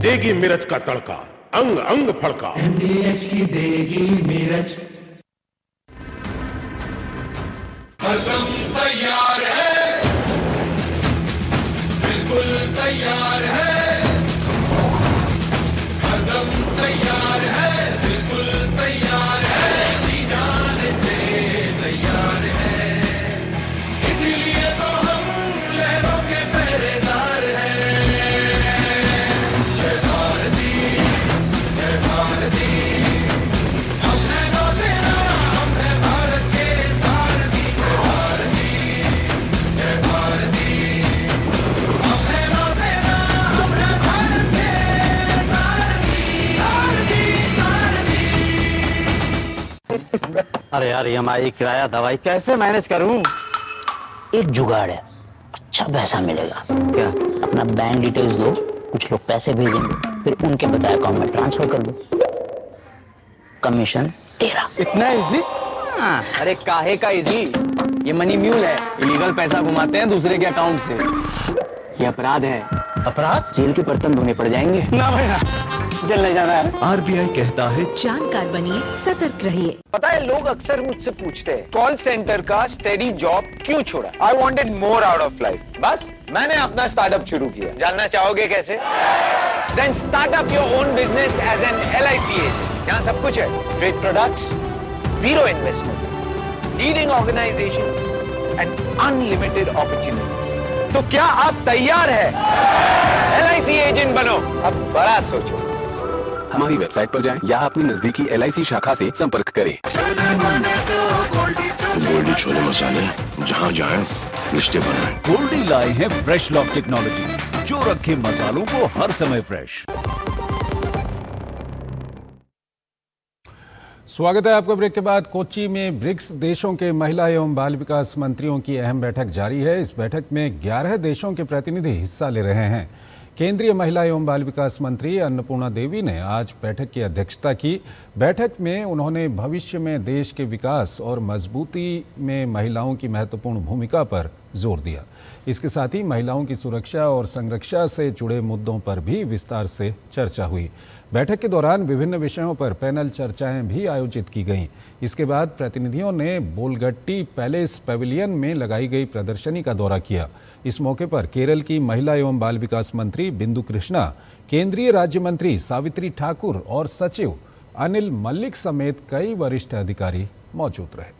देगी मिर्च का तड़का, अंग अंग फड़का। MDH की देगी मिर्च। हरदम तैयार है, बिल्कुल तैयार है, हरदम तैयार है, बिल्कुल तैयार है, जी जाने से तैयार है। इसीलिए तो हम लहरों के पहरेदार हैं। जय भारती, जय भारती, हम हैं नौसेना, हम हैं भारत के सारथी। जय भारती, जय भारती, हम हैं नौसेना, हम हैं भारत के सारथी, सारथी, सारथी। अरे यार EMI, किराया, दवाई कैसे मैनेज करूं? एक जुगाड़ है, अच्छा पैसा मिलेगा। क्या? अपना बैंक डिटेल्स दो, कुछ लोग पैसे भेजेंगे, फिर उनके बताए अकाउंट में ट्रांसफर कर दो। कमीशन तेरा। इतना इजी? हाँ, अरे काहे का इजी? ये मनी म्यूल है, इलीगल पैसा घुमाते हैं दूसरे के अकाउंट से। ये अपराध है। अपराध? जेल के बर्तन धोने पड़ जाएंगे। ना भैया, जेल नहीं जाना है। RBI कहता है जानकार बनिए, सतर्क रहिए। पता है लोग अक्सर मुझसे पूछते हैं कॉल सेंटर का स्टेडी जॉब क्यों छोड़ा? I wanted more out of life. बस मैंने अपना स्टार्टअप शुरू किया। जानना चाहोगे कैसे? Then start up your own business as an LIC agent. यहाँ सब कुछ है, great products, zero investment, leading organisation and unlimited opportunities. तो क्या आप तैयार है LIC एजेंट बनो? अब बड़ा सोचो। हमारी वेबसाइट पर जाएं या अपनी नजदीकी LIC शाखा से संपर्क करें। गोल्डी छोले मसाले, जहाँ जाए रिश्ते बनाए। गोल्डी लाए हैं फ्रेश लॉक टेक्नोलॉजी, जो रखे मसालों को हर समय फ्रेश। स्वागत है आपका। ब्रेक के बाद कोच्चि में ब्रिक्स देशों के महिला एवं बाल विकास मंत्रियों की अहम बैठक जारी है। इस बैठक में 11 देशों के प्रतिनिधि हिस्सा ले रहे हैं। केंद्रीय महिला एवं बाल विकास मंत्री अन्नपूर्णा देवी ने आज बैठक की अध्यक्षता की। बैठक में उन्होंने भविष्य में देश के विकास और मजबूती में महिलाओं की महत्वपूर्ण भूमिका पर जोर दिया। इसके साथ ही महिलाओं की सुरक्षा और संरक्षा से जुड़े मुद्दों पर भी विस्तार से चर्चा हुई। बैठक के दौरान विभिन्न विषयों पर पैनल चर्चाएं भी आयोजित की गईं। इसके बाद प्रतिनिधियों ने बोलगट्टी पैलेस पैविलियन में लगाई गई प्रदर्शनी का दौरा किया। इस मौके पर केरल की महिला एवं बाल विकास मंत्री बिंदु कृष्णा, केंद्रीय राज्य मंत्री सावित्री ठाकुर और सचिव अनिल मल्लिक समेत कई वरिष्ठ अधिकारी मौजूद रहे।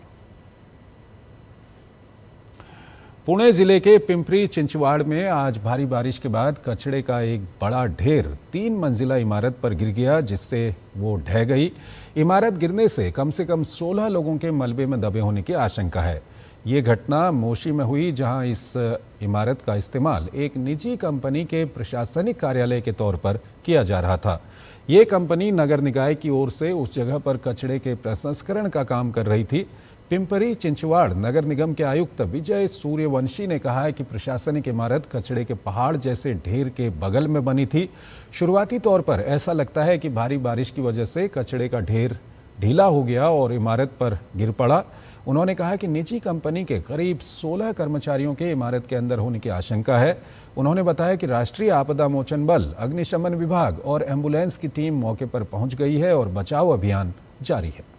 पुणे जिले के पिंपरी चिंचवाड़ में आज भारी बारिश के बाद कचड़े का एक बड़ा ढेर 3 मंजिला इमारत पर गिर गया, जिससे वो ढह गई। इमारत गिरने से कम 16 लोगों के मलबे में दबे होने की आशंका है। ये घटना मोशी में हुई, जहां इस इमारत का इस्तेमाल एक निजी कंपनी के प्रशासनिक कार्यालय के तौर पर किया जा रहा था। ये कंपनी नगर निकाय की ओर से उस जगह पर कचड़े के प्रसंस्करण का काम कर रही थी। पिंपरी चिंचवाड़ नगर निगम के आयुक्त विजय सूर्यवंशी ने कहा है कि प्रशासनिक इमारत कचड़े के पहाड़ जैसे ढेर के बगल में बनी थी। शुरुआती तौर पर ऐसा लगता है कि भारी बारिश की वजह से कचड़े का ढेर ढीला हो गया और इमारत पर गिर पड़ा। उन्होंने कहा कि निजी कंपनी के करीब 16 कर्मचारियों के इमारत के अंदर होने की आशंका है। उन्होंने बताया कि राष्ट्रीय आपदा मोचन बल, अग्निशमन विभाग और एम्बुलेंस की टीम मौके पर पहुंच गई है और बचाव अभियान जारी है।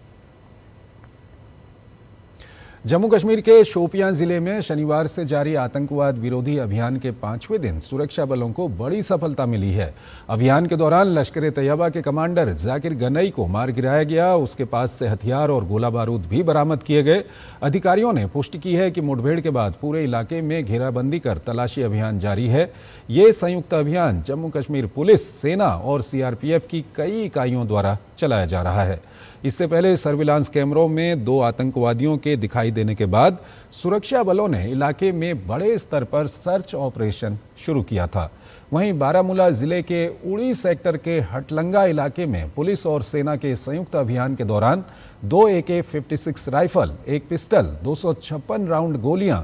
जम्मू कश्मीर के शोपियां जिले में शनिवार से जारी आतंकवाद विरोधी अभियान के 5वें दिन सुरक्षा बलों को बड़ी सफलता मिली है। अभियान के दौरान लश्कर-ए-तैयबा के कमांडर जाकिर गनई को मार गिराया गया। उसके पास से हथियार और गोला बारूद भी बरामद किए गए। अधिकारियों ने पुष्टि की है कि मुठभेड़ के बाद पूरे इलाके में घेराबंदी कर तलाशी अभियान जारी है। ये संयुक्त अभियान जम्मू कश्मीर पुलिस, सेना और सीआरपीएफ की कई इकाइयों द्वारा चलाया जा रहा है। इससे पहले सर्विलांस कैमरों में 2 आतंकवादियों के दिखाई देने के बाद सुरक्षा बलों ने इलाके में बड़े स्तर पर सर्च ऑपरेशन शुरू किया था। वहीं बारामूला जिले के उड़ी सेक्टर के हटलंगा इलाके में पुलिस और सेना के संयुक्त अभियान के दौरान 2 AK-56 राइफल, 1 पिस्टल, 256 राउंड गोलियां,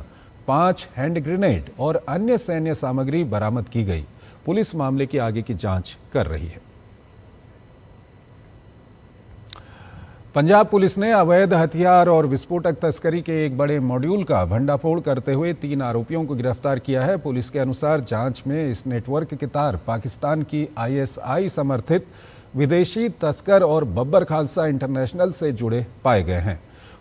5 हैंड ग्रेनेड और अन्य सैन्य सामग्री बरामद की गई। पुलिस मामले की आगे की जांच कर रही है। पंजाब पुलिस ने अवैध हथियार और विस्फोटक तस्करी के एक बड़े मॉड्यूल का भंडाफोड़ करते हुए 3 आरोपियों को गिरफ्तार किया है। पुलिस के अनुसार जांच में इस नेटवर्क के तार पाकिस्तान की ISI समर्थित विदेशी तस्कर और बब्बर खालसा इंटरनेशनल से जुड़े पाए गए हैं।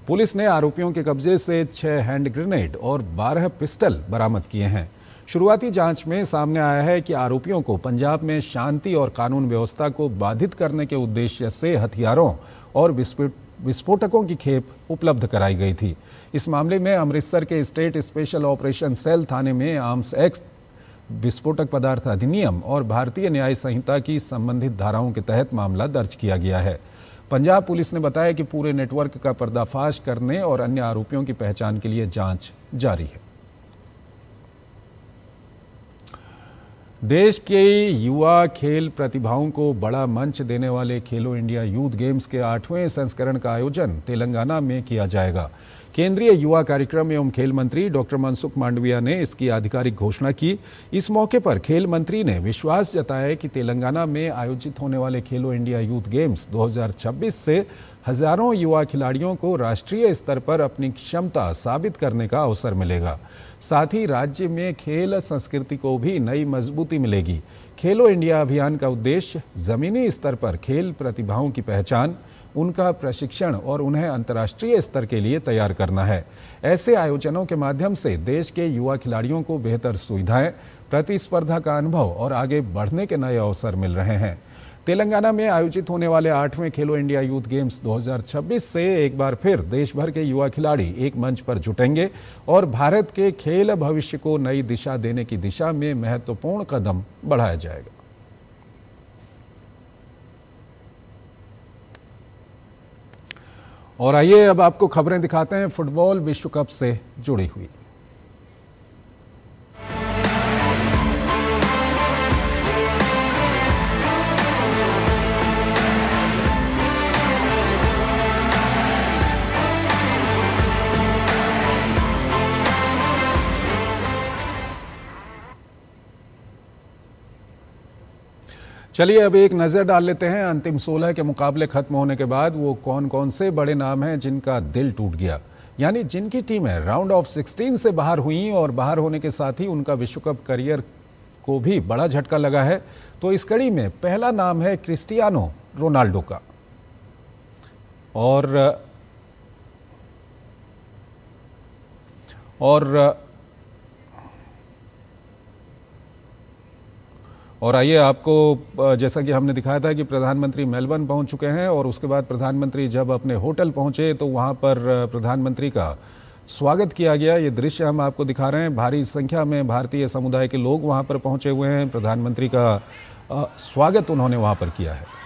पुलिस ने आरोपियों के कब्जे से 6 हैंड ग्रेनेड और 12 पिस्टल बरामद किए हैं। शुरुआती जांच में सामने आया है कि आरोपियों को पंजाब में शांति और कानून व्यवस्था को बाधित करने के उद्देश्य से हथियारों और विस्फोटकों की खेप उपलब्ध कराई गई थी। इस मामले में अमृतसर के स्टेट स्पेशल ऑपरेशन सेल थाने में आर्म्स एक्ट, विस्फोटक पदार्थ अधिनियम और भारतीय न्याय संहिता की संबंधित धाराओं के तहत मामला दर्ज किया गया है। पंजाब पुलिस ने बताया कि पूरे नेटवर्क का पर्दाफाश करने और अन्य आरोपियों की पहचान के लिए जांच जारी है। देश के युवा खेल प्रतिभाओं को बड़ा मंच देने वाले खेलो इंडिया यूथ गेम्स के 8वें संस्करण का आयोजन तेलंगाना में किया जाएगा। केंद्रीय युवा कार्यक्रम एवं खेल मंत्री डॉक्टर मनसुख मांडविया ने इसकी आधिकारिक घोषणा की। इस मौके पर खेल मंत्री ने विश्वास जताया कि तेलंगाना में आयोजित होने वाले खेलो इंडिया यूथ गेम्स 2026 से हजारों युवा खिलाड़ियों को राष्ट्रीय स्तर पर अपनी क्षमता साबित करने का अवसर मिलेगा। साथ ही राज्य में खेल संस्कृति को भी नई मजबूती मिलेगी। खेलो इंडिया अभियान का उद्देश्य जमीनी स्तर पर खेल प्रतिभाओं की पहचान, उनका प्रशिक्षण और उन्हें अंतर्राष्ट्रीय स्तर के लिए तैयार करना है। ऐसे आयोजनों के माध्यम से देश के युवा खिलाड़ियों को बेहतर सुविधाएं, प्रतिस्पर्धा का अनुभव और आगे बढ़ने के नए अवसर मिल रहे हैं। तेलंगाना में आयोजित होने वाले 8वें खेलो इंडिया यूथ गेम्स 2026 से एक बार फिर देश भर के युवा खिलाड़ी एक मंच पर जुटेंगे और भारत के खेल भविष्य को नई दिशा देने की दिशा में महत्वपूर्ण कदम बढ़ाया जाएगा। और आइए अब आपको खबरें दिखाते हैं फुटबॉल विश्व कप से जुड़ी हुई। चलिए अब एक नज़र डाल लेते हैं अंतिम 16 के मुकाबले खत्म होने के बाद वो कौन कौन से बड़े नाम हैं जिनका दिल टूट गया, यानी जिनकी टीमें राउंड ऑफ 16 से बाहर हुई और बाहर होने के साथ ही उनका विश्व कप करियर को भी बड़ा झटका लगा है। तो इस कड़ी में पहला नाम है क्रिस्टियानो रोनाल्डो का। और आइए आपको, जैसा कि हमने दिखाया था कि प्रधानमंत्री मेलबर्न पहुंच चुके हैं और उसके बाद प्रधानमंत्री जब अपने होटल पहुंचे तो वहां पर प्रधानमंत्री का स्वागत किया गया। ये दृश्य हम आपको दिखा रहे हैं। भारी संख्या में भारतीय समुदाय के लोग वहां पर पहुंचे हुए हैं। प्रधानमंत्री का स्वागत उन्होंने वहां पर किया है।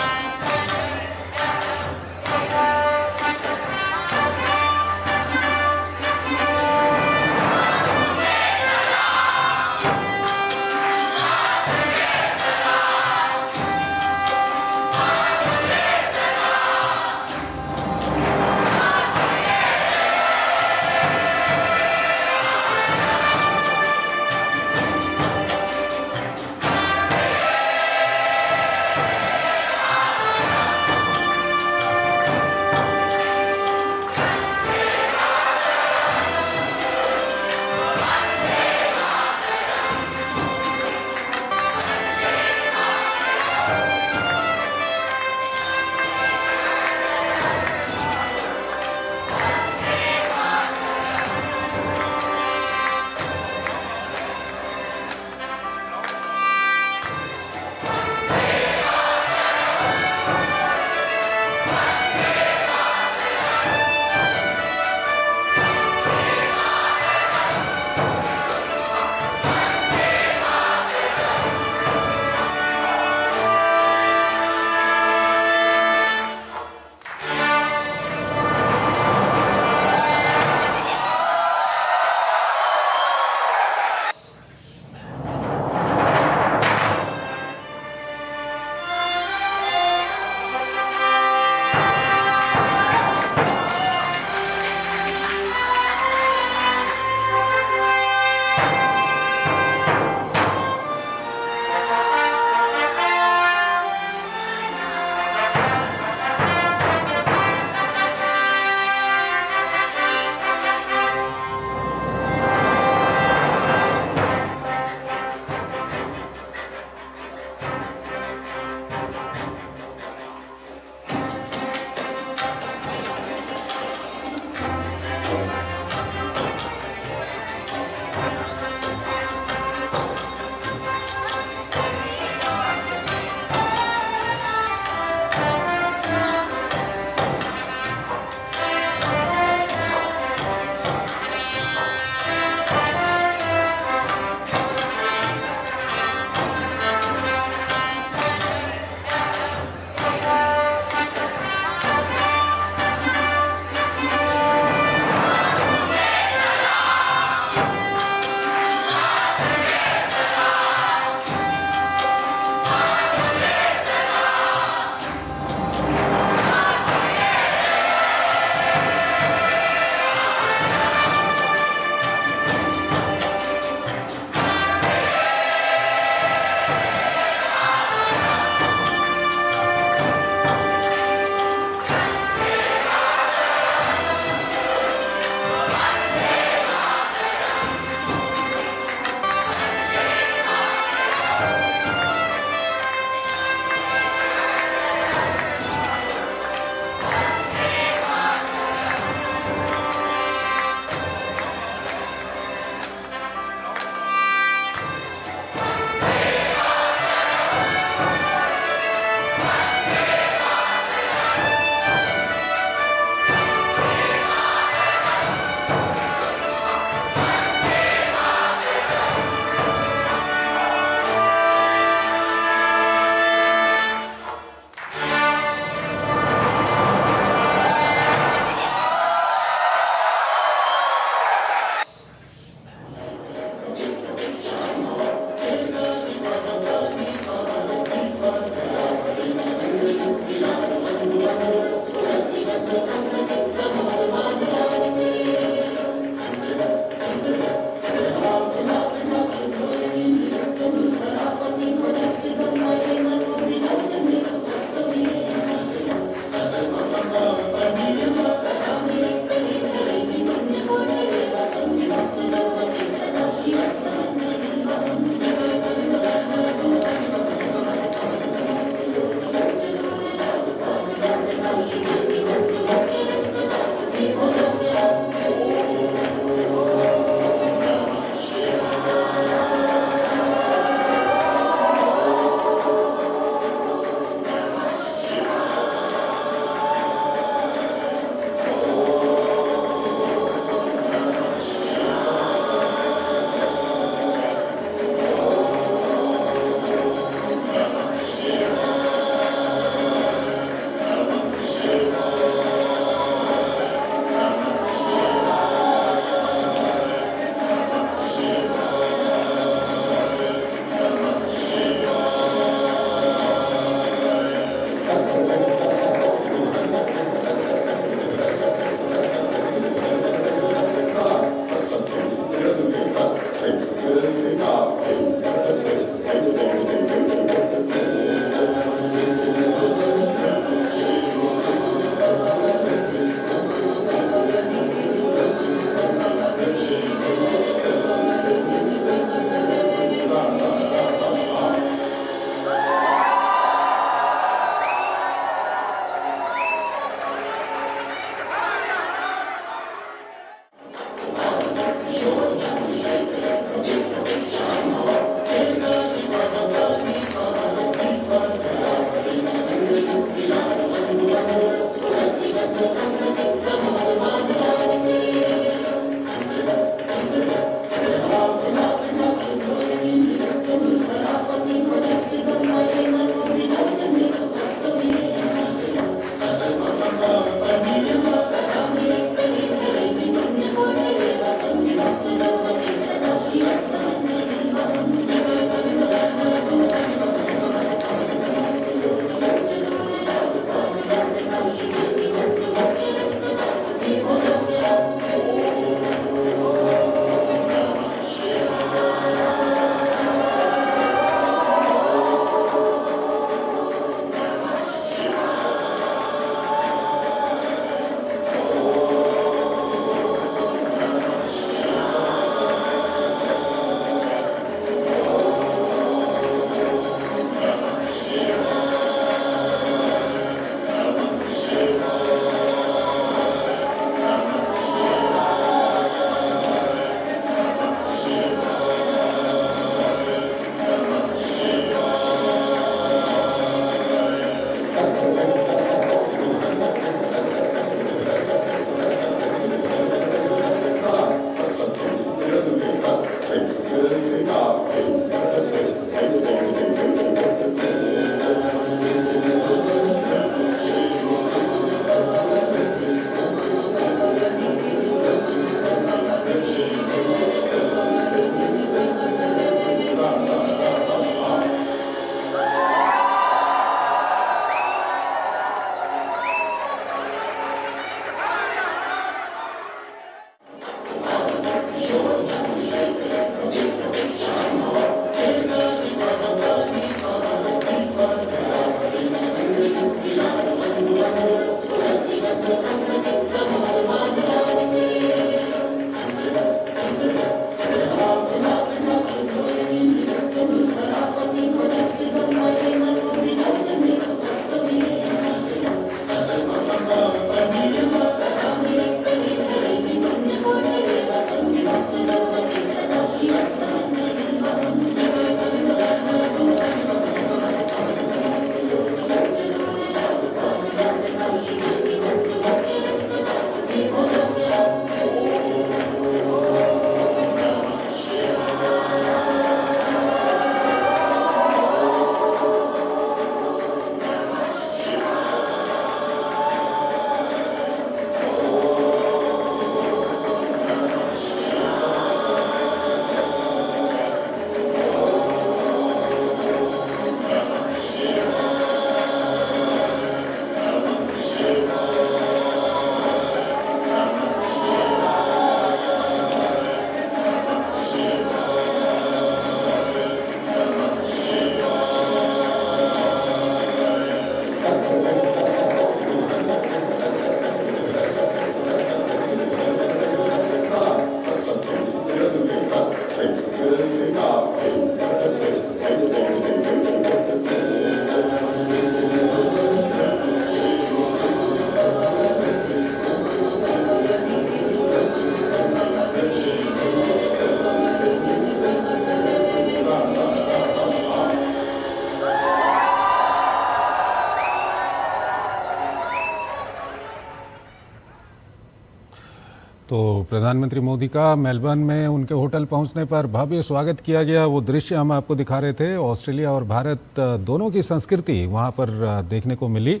तो प्रधानमंत्री मोदी का मेलबर्न में उनके होटल पहुंचने पर भव्य स्वागत किया गया। वो दृश्य हम आपको दिखा रहे थे। ऑस्ट्रेलिया और भारत दोनों की संस्कृति वहां पर देखने को मिली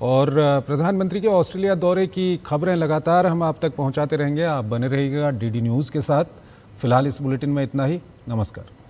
और प्रधानमंत्री के ऑस्ट्रेलिया दौरे की खबरें लगातार हम आप तक पहुंचाते रहेंगे। आप बने रहिएगा डीडी न्यूज़ के साथ। फिलहाल इस बुलेटिन में इतना ही। नमस्कार।